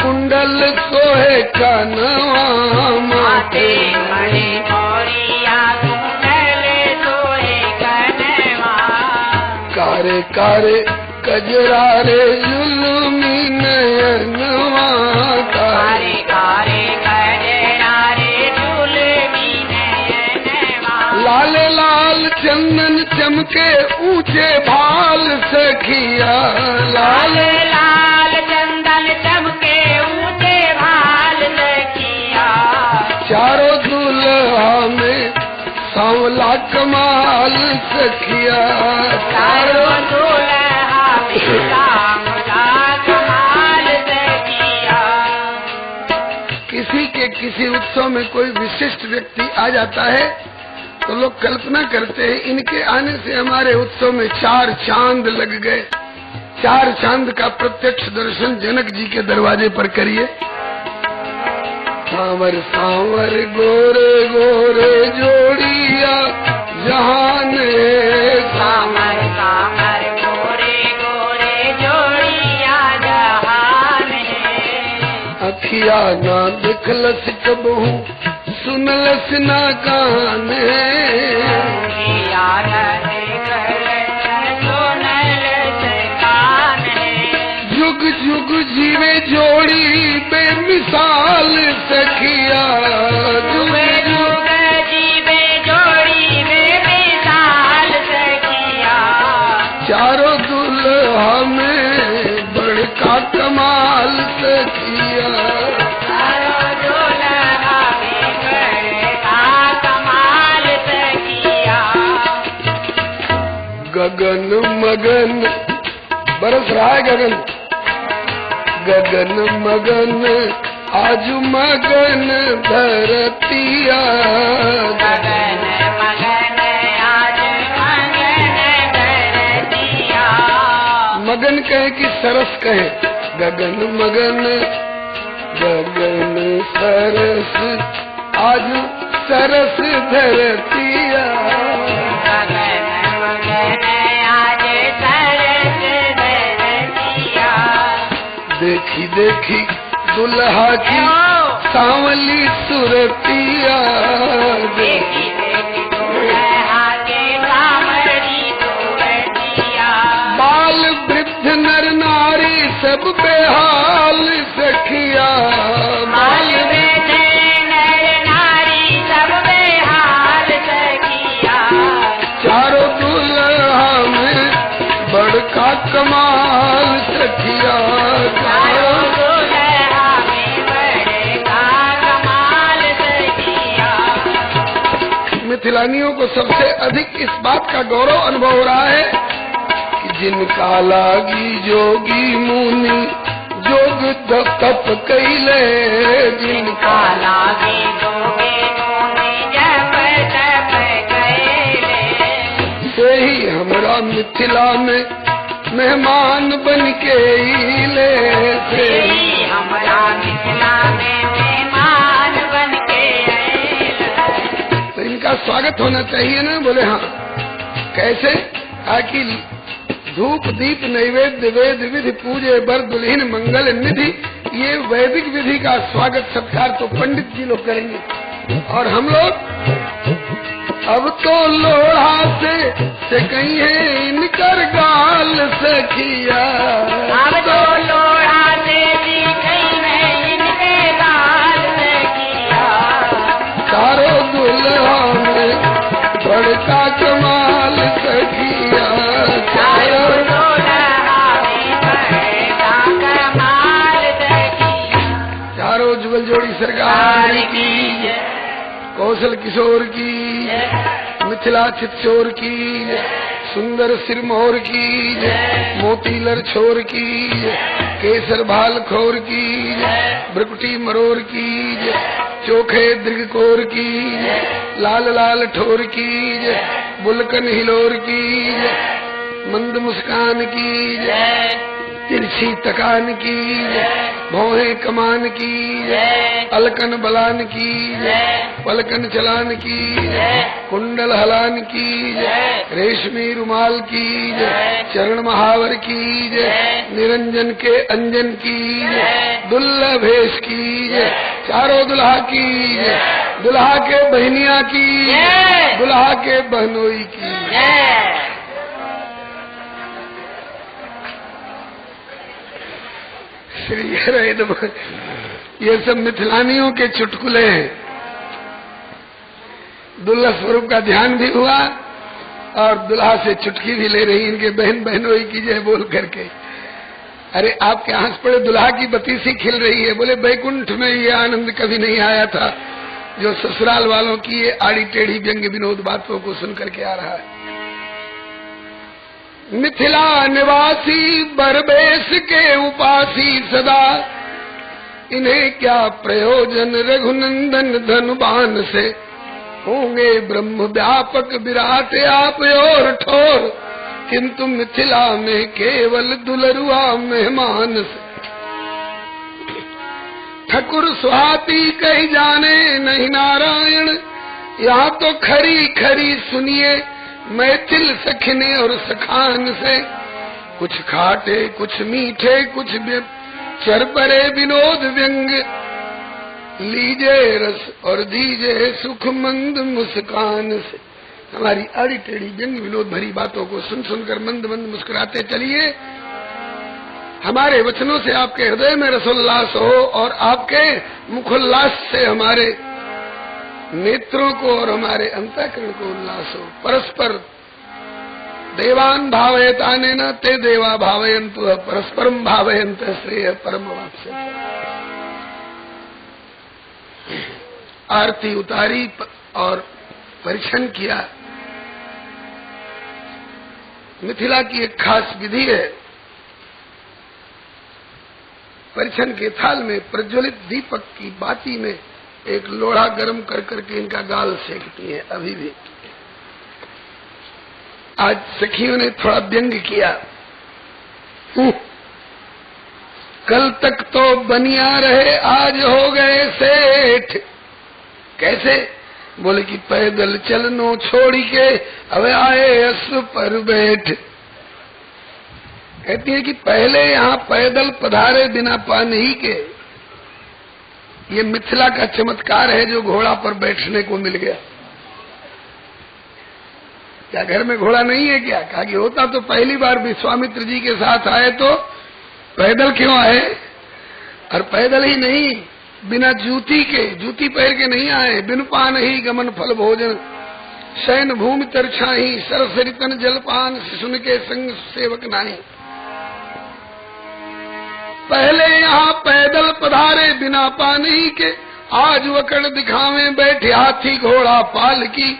कुंडल सोहे कनवा, माथे मणि मौरिया कुंडल सोहे कनवा, कारे कारे कजरारे जुल्मी नयनवा, कारे कारे कजरारे जुल्मी नयनवा, लाल लाल चंदन चमके ऊंचे भाल सखिया, लाल लाल चंदन चमके ऊंचे भाल सखिया, चारों दुल्हा में सांवला कमाल सखिया, चारों दुल्हा में सांवला कमाल सखिया। किसी के किसी उत्सव में कोई विशिष्ट व्यक्ति आ जाता है तो लोग कल्पना करते हैं इनके आने से हमारे उत्सव में 4 चांद लग गए। 4 चांद का प्रत्यक्ष दर्शन जनक जी के दरवाजे पर करिए। सांवर सांवर गोरे गोरे जोड़िया जहान, सांवर सांवर गोरे गोरे जोड़िया जहान, अखिया ना दिखलस कबहू सुनलस ना कान, अखिया ना दिखलस सुनलस कान, जुग जुग जीवे जोड़ी बेमिसाल सखिया, जुग जुग जीवे जोड़ी बेमिसाल सखिया, चारों दुल्हा में बड़का कमाल सखिया, चारों दुल्हा में बड़का कमाल सखिया, गगन मगन बरस रहा है गगन, गगन मगन आज मगन धरतिया, गगन मगन आज मगन धरतिया, मगन कहे कि सरस कहे, गगन मगन गगन सरस आज सरस धरतिया, गगन मगन आज सरस धरतिया, देखी देखी दुल्हा की सांवली सुरतिया, देखी देखी दुल्हा के सांवली सुरतिया, बाल वृद्ध नर नारी सब बेहाल सखिया, बाल वृद्ध नर नारी सब बेहाल सखिया, चारों दुल्हा में बड़का कमाल सखिया, चारों दुल्हा में बड़का कमाल सखिया। मिथिलानियों को सबसे अधिक इस बात का गौरव अनुभव हो रहा है कि जिनका लागी जोगी मुनि जोग तप कैले, जिनका लागी जोगी मुनि जप तप कैले, से ही हमरा मिथिला में मेहमान बन के ले, हमरा मिथिला में का स्वागत होना चाहिए ना। बोले हाँ। कैसे? ताकि धूप दीप नैवेद्य वेद विधि पूजे बर दुल्हीन मंगल निधि, ये वैदिक विधि का स्वागत सत्कार तो पंडित जी लोग करेंगे। और हम लोग अब तो लोढ़ा से कहीं है इनकर गाल सखिया, अब तो लोढ़ा से भी कहीं है इनके गाल सखिया। चारों दुल्हा में बड़का कमाल सखिया, चारों लोढ़ा में बड़का कमाल सखिया। चारों जुगल जोड़ी सरकार की, कौशल किशोर की, मिथिला चितचोर की, सुंदर सिरमौर की, मोतीलर छोर की, केसर भाल खोर की, ब्रकुटी मरोर की, चोखे दृगकोर की, लाल लाल ठोर की, बुलकन हिलोर की, मंद मुस्कान की, तिरछी तकान की, भौहें कमान की, अलकन बलान की, पलकन चलान की, कुंडल हलान की, रेशमी रुमाल की, चरण महावर की, निरंजन के अंजन की, दुल्हा भेष की, चारों दुल्हा की, दुल्हा के बहनिया की, दुल्हा के बहनोई की। श्री हरे नमः। ये सब मिथिलानियों के चुटकुले हैं। दुल्हा स्वरूप का ध्यान भी हुआ और दुल्हा से चुटकी भी ले रही, इनके बहन बहनोई की जय बोल करके। अरे आपके हंस पड़े दुल्हा की बतीसी खिल रही है। बोले बैकुंठ में ये आनंद कभी नहीं आया था जो ससुराल वालों की ये आड़ी टेढ़ी व्यंग्य विनोद बातों को सुन करके आ रहा है। मिथिला निवासी बरबेस के उपासी सदा, इन्हें क्या प्रयोजन रघुनंदन धनुबान से, होंगे ब्रह्म व्यापक विराट आप और ठोर, किंतु मिथिला में केवल दुलरुआ मेहमान से। ठकुर सुहाती कही जाने नहीं नारायण, यहाँ तो खरी खरी सुनिए मैथिल सखने और सखान से। कुछ खाटे कुछ मीठे कुछ चरपरे विनोद व्यंग, लीजे रस और दीजे सुख मंद मुस्कान से। हमारी आड़ी टेढ़ी व्यंग विनोद भरी बातों को सुन सुनकर मंद मंद मुस्कुराते चलिए। हमारे वचनों से आपके हृदय में रसोल्लास हो और आपके मुखोल्लास से हमारे नेत्रों को और हमारे अंतःकरण को उल्लास हो। परस्पर देवान भावयताने न ते देवा भावयन्तु, परस्परम भावयन्त श्रेय परम वाप्स्य। आरती उतारी और परीक्षण किया। मिथिला की एक खास विधि है। परीक्षण के थाल में प्रज्वलित दीपक की बाती में एक लोढ़ा गर्म कर करके इनका गाल सेकती है। अभी भी आज सखियों ने थोड़ा व्यंग किया। कल तक तो बनिया रहे आज हो गए सेठ। कैसे? बोले कि पैदल चलनो छोड़ी के अब आए अश्व पर बैठ। कहती है कि पहले यहाँ पैदल पधारे बिना पानी के। ये मिथिला का चमत्कार है जो घोड़ा पर बैठने को मिल गया। क्या घर में घोड़ा नहीं है क्या? कहा कि होता तो पहली बार विश्वामित्र जी के साथ आए तो पैदल क्यों आए? और पैदल ही नहीं, बिना जूती के, जूती पहन के नहीं आए। बिन पान ही गमन फल भोजन, शयन भूमि तरछाही, सरसरितन जलपान, शिशुन के संग सेवक नाही। पहले यहाँ पैदल पधारे बिना पानी के, आज वकड़ दिखावे बैठे हाथी घोड़ा पाल की।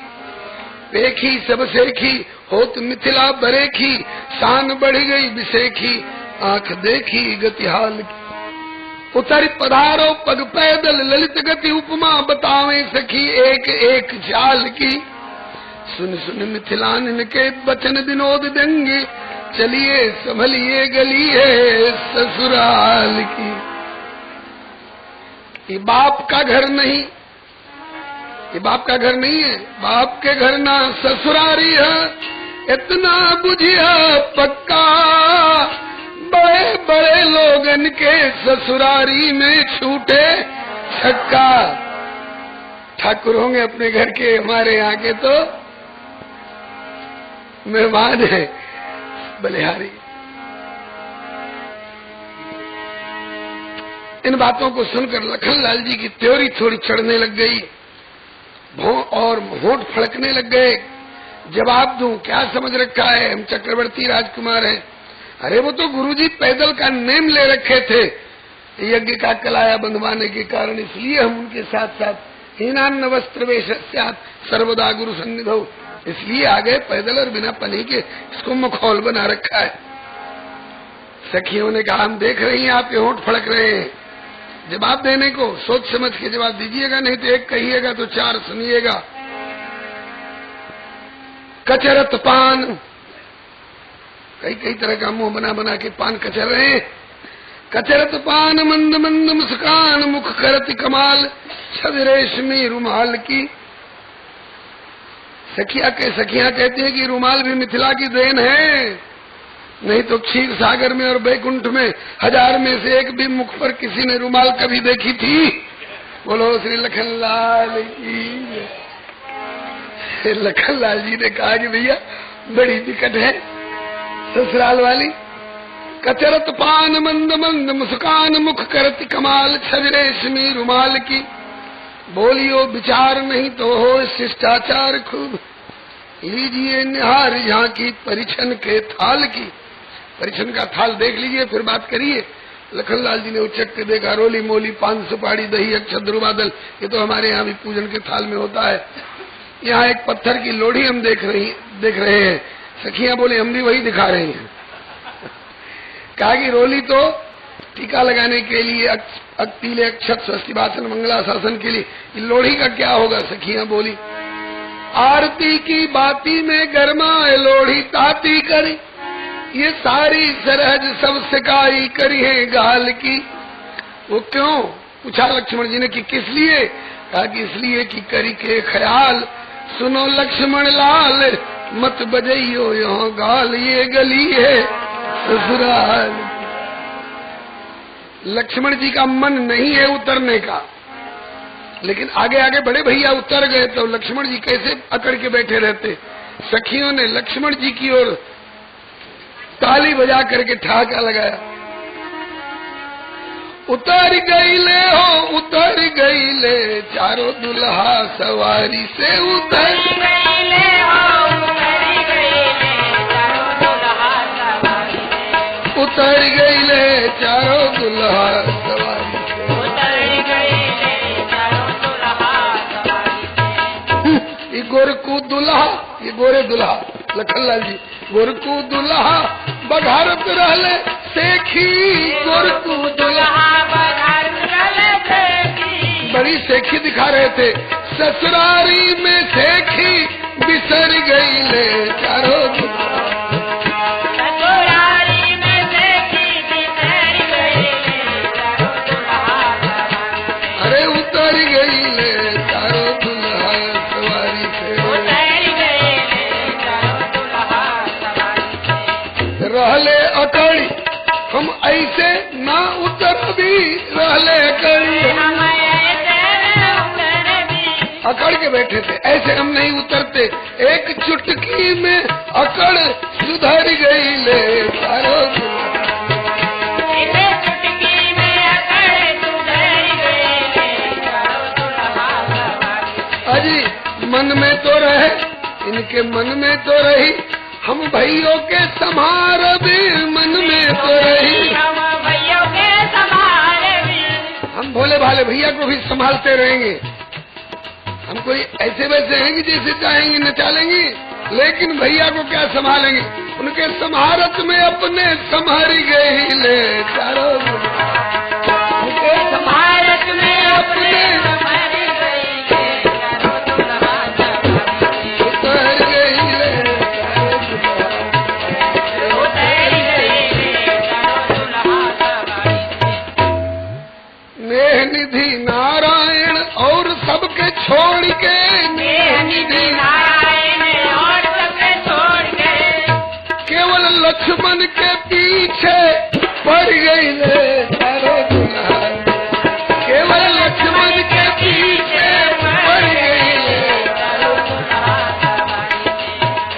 देखी सब सेखी होत मिथिला बरेखी, शान बढ़ गई बिसेखी, आंख देखी गति हाल की। उतर पधारो पग पैदल ललित गति, उपमा बतावे सखी एक एक चाल की। सुन सुन मिथिलान के बचन विनोद व्यंग्य, चलिए संभलिए गली है ससुराल की। ये बाप का घर नहीं, ये बाप का घर नहीं है। बाप के घर ना ससुरारी है, इतना बुझिया पक्का, बड़े बड़े लोगन के ससुरारी में छूटे छक्का। ठाकुर होंगे अपने घर के, हमारे यहाँ के तो मेहमान है बलिहारी। इन बातों को सुनकर लखनलाल जी की त्योरी थोड़ी चढ़ने लग गई और होंठ फड़कने लग गए। जवाब दूं, क्या समझ रखा है, हम चक्रवर्ती राजकुमार हैं। अरे वो तो गुरुजी पैदल का नेम ले रखे थे यज्ञ का कलाया बंधवाने के कारण, इसलिए हम उनके साथ साथ हीनान्न वस्त्र वेशस्यात् सर्वदा गुरु सन्निधौ, इसलिए आ गए पैदल और बिना पनी के। इसको मखौल बना रखा है। सखियों ने कहा हम देख रही हैं आपके होंठ फड़क रहे हैं, जवाब देने को सोच समझ के जवाब दीजिएगा, नहीं तो एक कहिएगा तो चार सुनिएगा। कचरत पान, कई कई तरह का मुंह बना बना के पान कचर रहे हैं। कचरत पान मंद मंद मुस्कान, मुख करत कमाल, छवि रेशमी रुमाल की। सखियां कहती है कि रुमाल भी मिथिला की देन है, नहीं तो क्षीर सागर में और बैकुंठ में 1000 में से एक भी मुख पर किसी ने रुमाल कभी देखी थी? बोलो श्री लखनलाल की। लखनलाल जी ने कहा कि भैया बड़ी दिक्कत है ससुराल वाली। कचरत पान मंद मंद मुस्कान, मुख करती कमाल, छवि रेशमी रुमाल की। बोलियो विचार नहीं तो हो शिष्टाचार खूब, लीजिए निहार झांकी परिछन के थाल की। परिछन का थाल देख लीजिए फिर बात करिए। लखनलाल जी ने उचक के देखा, रोली मोली पान सुपारी दही अक्षत बादल, ये तो हमारे यहाँ भी पूजन के थाल में होता है। यहाँ एक पत्थर की लोढ़ी हम देख रहे हैं। सखियां बोले हम भी वही दिखा रहे हैं। कहा कि रोली तो टीका लगाने के लिए, अक्तीले अक्षत स्वस्ति वाचन मंगलाशासन के लिए, लोढ़ी का क्या होगा? सखियां बोली आरती की बाती में गरमाए लोढ़ी ताती करी, ये सारी सरहज सब सिकाई करी है गाल की। वो क्यों पूछा लक्ष्मण जी ने कि किस लिए? कहा कि इसलिए कि करी के ख्याल, सुनो लक्ष्मण लाल मत बजइयो यहाँ गाल, ये गली है ससुराल। लक्ष्मण जी का मन नहीं है उतरने का, लेकिन आगे आगे बड़े भैया उतर गए तो लक्ष्मण जी कैसे अकड़ के बैठे रहते। सखियों ने लक्ष्मण जी की ओर ताली बजा करके ठहाका लगाया। उतर गई ले हो उतर गई ले, चारों दुल्हा सवारी से उतर गई ले हो उतर गई ले, चारों दुल्हा सवारी से उतर गई ले, चारों दुल्हा सवारी से उतर गई ले, चारों दुल्हा सवारी से। ये गोरकू दुल्हा, ये गोरे दुल्हा लखनलाल जी, गोरकू दुल्हा बघारत रहले सेखी, गोरकू दुल्हा बघारत रहले सेखी, बड़ी सेखी दिखा रहे थे। ससुरारी में सेखी बिसर गई ले, चारों ससुरारी में सेखी बिसर गई ले, चारों दुल्हा सवारी। अरे उतर गई ले, चारों दुल्हा सवारी से उतर गई ले, चारों दुल्हा सवारी से। रहले अकड़ी हम ऐसे ना उतर भी, रहले अकड़ी हम ऐसे ना उतर भी, अकड़ के बैठे थे, ऐसे हम नहीं उतरते। एक चुटकी में अकड़ सुधर गई ले, चारों चुटकी में अकड़ सुधर गई ले, चारों दुल्हा सवारी। अजी मन में तो रहे, इनके मन में तो रही, हम भैयों के संभार भी मन में तो रही, हम भैयों के संभार भी, हम भोले भाले भैया को भी संभालते रहेंगे। हम कोई ऐसे वैसे हैं कि जैसे चाहेंगे नचा लेंगे, लेकिन भैया को क्या संभालेंगे? उनके संभारत में अपने संभारी गई ले, चारों उनके संभारत में अपने संभारी गई ले, चारों दुल्हा सवारी से उतर गई ले, उतर गई ले, चारों दुल्हा सवारी से। नेह निधि नारायण और सबके छोड़ के लक्ष्मण के पीछे पड़ गई ले चारों दुल्हा, केवल लक्ष्मण के पीछे पड़ गई ले चारों दुल्हा,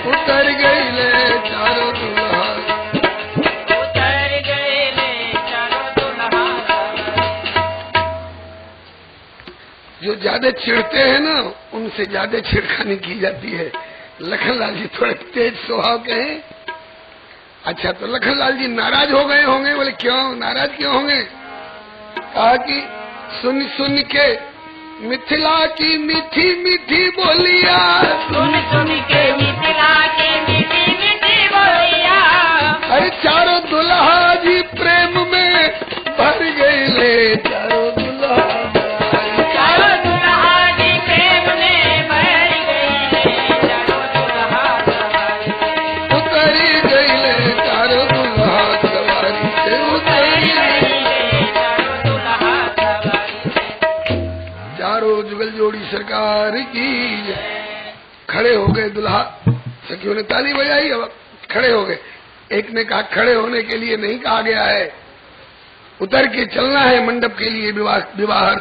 उतर गई ले चारों दुल्हा, उतर गए ले चारों दुल्हा। जो ज्यादा चिढ़ते हैं ना उनसे ज्यादा छिड़खानी की जाती है। लखनलाल जी थोड़े तेज स्वभाव के हैं। अच्छा, तो लखनलाल जी नाराज हो गए होंगे। बोले क्यों नाराज क्यों होंगे? कहा कि सुन सुन के मिथिला की मीठी मीठी बोलिया, सुन सुन के मिथिला की मीठी मीठी बोलिया, अरे चारों दुल्हा जी प्रेम में भर गए ले चारों दुल्हा, चारों दुल्हा जी प्रेम में भर गई ले चारों दुल्हा सवारी, उतरी गई ले चारों दुल्हा सवारी से, उतरी गई ले चारों दुल्हा सवारी। चारों जुगल जोड़ी सरकार की। खड़े हो गए दुल्हा, सखियों ने ताली बजाई, अब खड़े हो गए। एक ने कहा खड़े होने के लिए नहीं कहा गया है, उतर के चलना है मंडप के लिए विवाह।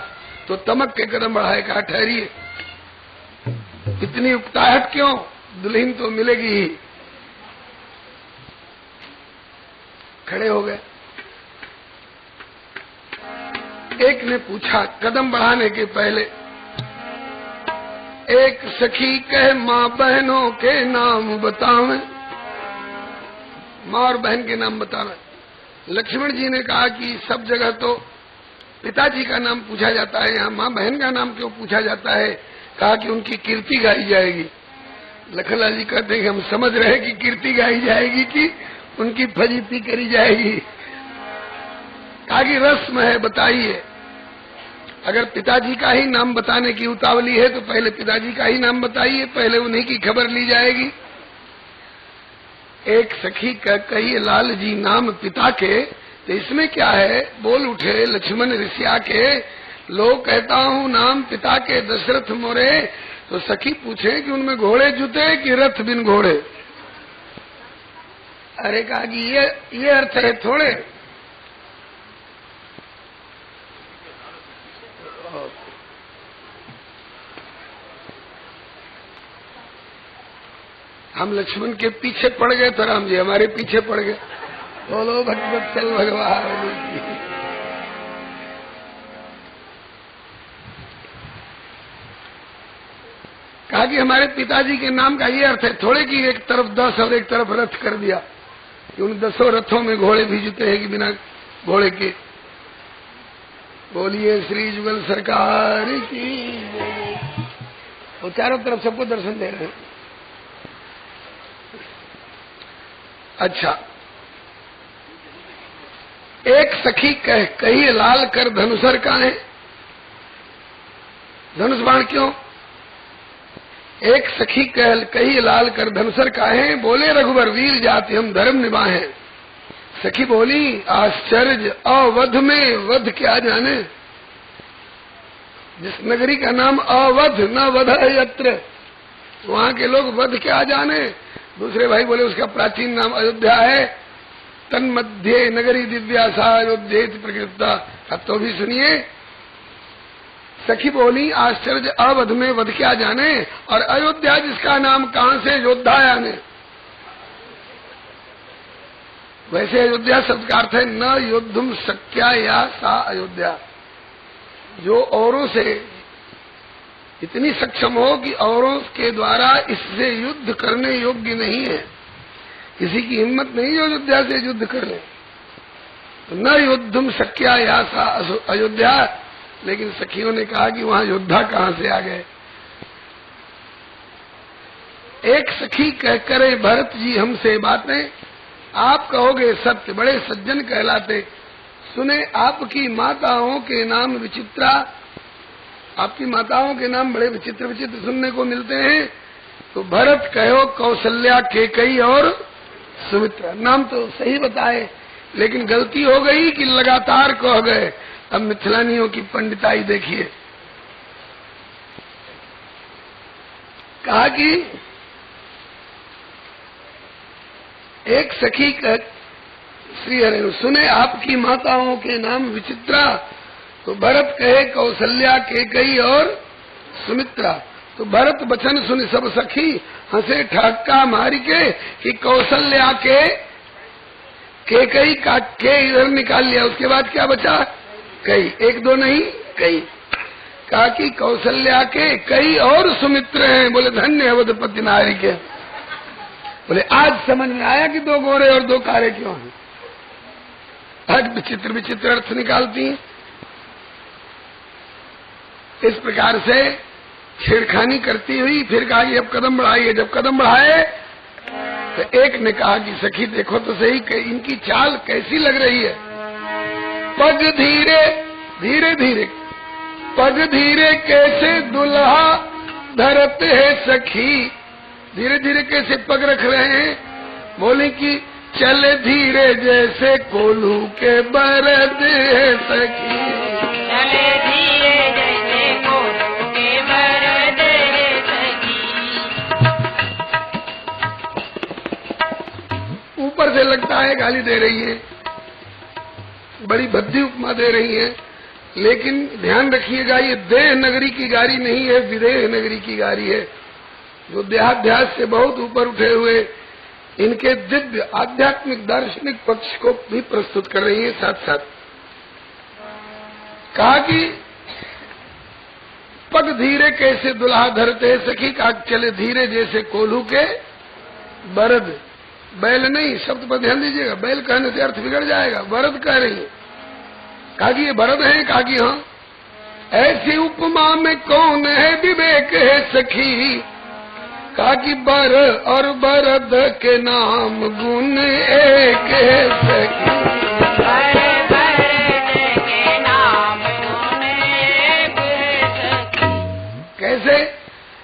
तो तमक के कदम बढ़ाए, कहा ठहरिए, इतनी उकताहट क्यों, दुल्हन तो मिलेगी ही। खड़े हो गए। एक ने पूछा कदम बढ़ाने के पहले, एक सखी कहे माँ बहनों के नाम बतावे, माँ और बहन के नाम बतावे। लक्ष्मण जी ने कहा कि सब जगह तो पिताजी का नाम पूछा जाता है, यहाँ माँ बहन का नाम क्यों पूछा जाता है? कहा कि उनकी कीर्ति गाई जाएगी। लखनलाल जी कहते हैं कि हम समझ रहे हैं कि कीर्ति गाई जाएगी कि उनकी फजीती करी जाएगी। कहा कि रस्म है, बताइए। अगर पिताजी का ही नाम बताने की उतावली है तो पहले पिताजी का ही नाम बताइए, पहले उन्हीं की खबर ली जाएगी। एक सखी का कही लाल जी नाम पिता के, तो इसमें क्या है? बोल उठे लक्ष्मण ऋषिया के, लोग कहता हूँ नाम पिता के दशरथ मोरे। तो सखी पूछे कि उनमें घोड़े जुते कि रथ बिन घोड़े? अरे कहा कि ये अर्थ है थोड़े। हम लक्ष्मण के पीछे पड़ गए तो राम जी हमारे पीछे पड़ गए। बोलो भगवत्सल भगवान की। कहा कि हमारे पिताजी के नाम का ये अर्थ है थोड़े कि एक तरफ 10 और एक तरफ रथ कर दिया, कि उन 10 रथों में घोड़े भी जुते हैं कि बिना घोड़े के। बोलिए श्री जुगल सरकार की। वो चारों तरफ सबको दर्शन दे रहे हैं। अच्छा, एक सखी कही लाल कर धनुषर का है, धनुष बाण क्यों? एक सखी कही लाल कर धनुषर का है, बोले रघुवर वीर जाति हम धर्म निभाए। सखी बोली आश्चर्य अवध में वध क्या जाने, जिस नगरी का नाम अवध न वध यत्र, वहां के लोग वध क्या जाने। दूसरे भाई बोले उसका प्राचीन नाम अयोध्या है, तन्मध्ये नगरी दिव्या सा अयोध्या प्रकृता। अब तो भी सुनिए, सखी बोली आश्चर्य अवध में वध क्या जाने, और अयोध्या जिसका नाम कहां से योद्धा आने। वैसे अयोध्या शब्द का अर्थ है न युद्धम शक्या या सा अयोध्या, जो औरों से इतनी सक्षम हो कि औरों के द्वारा इससे युद्ध करने योग्य नहीं है, किसी की हिम्मत नहीं जो अयोध्या से युद्ध कर ले। तो न युद्धम शक्या या सा अयोध्या। लेकिन सखियों ने कहा कि वहां योद्धा कहां से आ गए। एक सखी कह करे भरत जी हमसे बातें, आप कहोगे सत्य बड़े सज्जन कहलाते। सुने आपकी माताओं के नाम विचित्रा, आपकी माताओं के नाम बड़े विचित्र विचित्र सुनने को मिलते हैं। तो भरत कहो कौशल्या केकई और सुमित्रा, नाम तो सही बताए लेकिन गलती हो गई कि लगातार कह गए। अब मिथिलानियों की पंडिताई देखिए। कहा कि एक सखी श्री हरि सुने आपकी माताओं के नाम विचित्रा। तो भरत कहे कौशल्या, कैकेयी और सुमित्रा। तो भरत बचन सुन सब सखी, हंसे ठक्का मारी के कि कौशल्या के कैकेयी का के इधर निकाल लिया। उसके बाद क्या बचा? कई, एक दो नहीं कई। कहा कि कौशल्या के कई और सुमित्र हैं। बोले धन्य है वधपति नारी के। बोले आज समझ में आया कि दो गोरे और दो कारे क्यों हैं। आज विचित्र विचित्र अर्थ निकालती हैं। इस प्रकार से छेड़खानी करती हुई फिर कहा कि अब कदम बढ़ाइए। जब कदम बढ़ाए तो एक ने कहा कि सखी देखो तो सही इनकी चाल कैसी लग रही है। पग धीरे धीरे धीरे, पग धीरे कैसे दुल्हा धरते है सखी। धीरे धीरे कैसे पग रख रहे हैं। बोले कि चले धीरे जैसे कोल्हू के बरद है सखी। चले धीरे जैसे कोल्हू के बरद है सखी। ऊपर से लगता है गाली दे रही है, बड़ी भद्दी उपमा दे रही है, लेकिन ध्यान रखिएगा ये देह नगरी की गारी नहीं है, विदेह नगरी की गारी है। जो देहाध्यास से बहुत ऊपर उठे हुए इनके दिव्य आध्यात्मिक दार्शनिक पक्ष को भी प्रस्तुत कर रही है। साथ साथ कहा कि पग धीरे कैसे दुल्हा धरते सखी, कहा चले धीरे जैसे कोल्हू के बरद। बैल नहीं, शब्द पर ध्यान दीजिएगा, बैल कहने से अर्थ बिगड़ जाएगा। बरद कह रही है। कहा कि ये बरद है। कहा कि हाँ। ऐसी उपमा में कौन है विवेक है सखी। कहा कि बर और बरद के नाम गुण एक है सखी। बर बरद के नाम गुण एक है सखी। कैसे?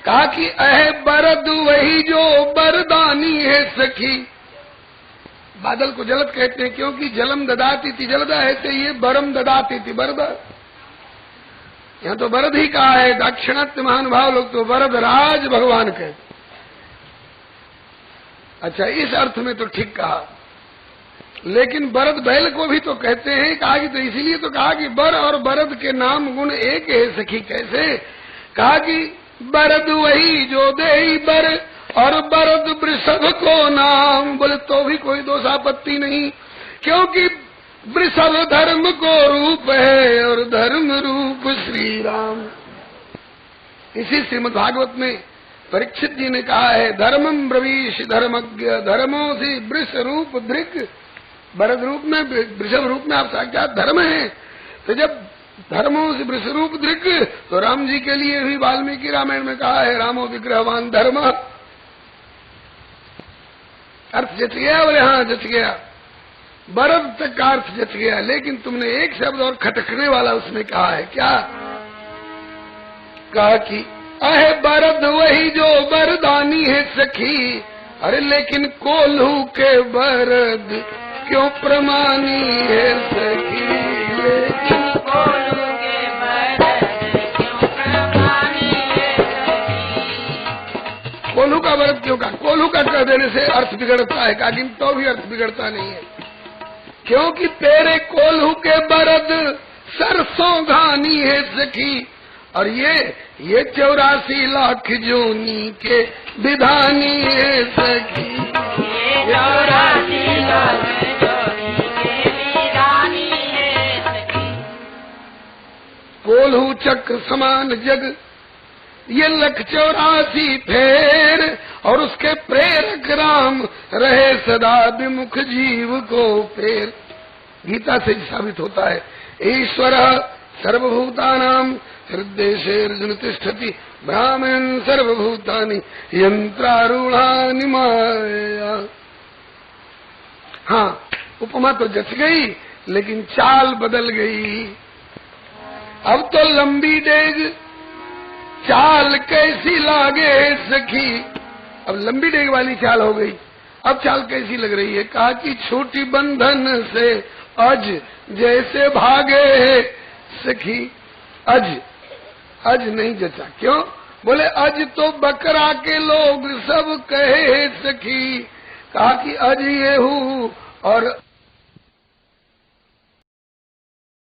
कहा कि अह बरद वही जो बरदानी है सखी। बादल को जलद कहते हैं क्योंकि जलम ददाती थी जलदा है, तो ये बरम ददाती थी बरद। यहाँ तो बरद ही कहा है। दाक्षिणात्य महानुभाव लोग तो बरद राज भगवान कहते। अच्छा, इस अर्थ में तो ठीक कहा, लेकिन बरद बैल को भी तो कहते हैं। कहा कि तो इसीलिए तो कहा कि बर और बरद के नाम गुण एक है सखी। कैसे? कहा कि बरद वही जो दे बर और बरद वृषभ को नाम। बोले तो भी कोई दोष आपत्ति नहीं, क्योंकि वृषभ धर्म को रूप है और धर्म रूप श्री राम। इसी श्रीमद् भागवत में परीक्षित जी ने कहा है, धर्मम ब्रवीष धर्मज्ञ धर्मो से वृष रूप धृक। बरद रूप में वृषभ रूप में आप साक्षात धर्म है। तो जब धर्मों से वृष रूप धृक, तो राम जी के लिए भी वाल्मीकि रामायण में कहा है रामो विग्रहवान धर्म। अर्थ जच गया? बोले हाँ जच गया। बरद तक का अर्थ जच गया, लेकिन तुमने एक शब्द और खटकने वाला उसमें कहा है। क्या कहा कि अहे बरद वही जो बरदानी है सखी। अरे लेकिन कोल्हू के बरद क्यों प्रमानी है सखी। लेकिन कोल्हू के बरद क्यों प्रमानी है सखी। कोल्हू का बरद क्यों कहा? कोल्हू का कह देने से अर्थ बिगड़ता है, कहा तो भी अर्थ बिगड़ता नहीं है, क्योंकि तेरे कोल्हू के बरद सरसों घानी है सखी। और ये 84 लाख जोनी के विधानी है सखी। ये 84 लाख जोनी के विधानी है सखी। कोल्हू चक्र समान जग ये 184 फेर, और उसके प्रेरक राम रहे सदा विमुख जीव को फेर। गीता से साबित होता है ईश्वर सर्वभूतानां हृदय तिष्ठति ब्राह्मण सर्वभूतानि यंत्रारूढ़ानि माया। हाँ, उपमा तो जच गई, लेकिन चाल बदल गई। अब तो लंबी डेग चाल कैसी लागे सखी। अब लंबी डेग वाली चाल हो गई। अब चाल कैसी लग रही है? कहा कि छोटी बंधन से अज जैसे भागे है सखी। अज नहीं जचा। क्यों? बोले अज तो बकरा के लोग सब कहे सखी। कहा कि अज ये हूँ और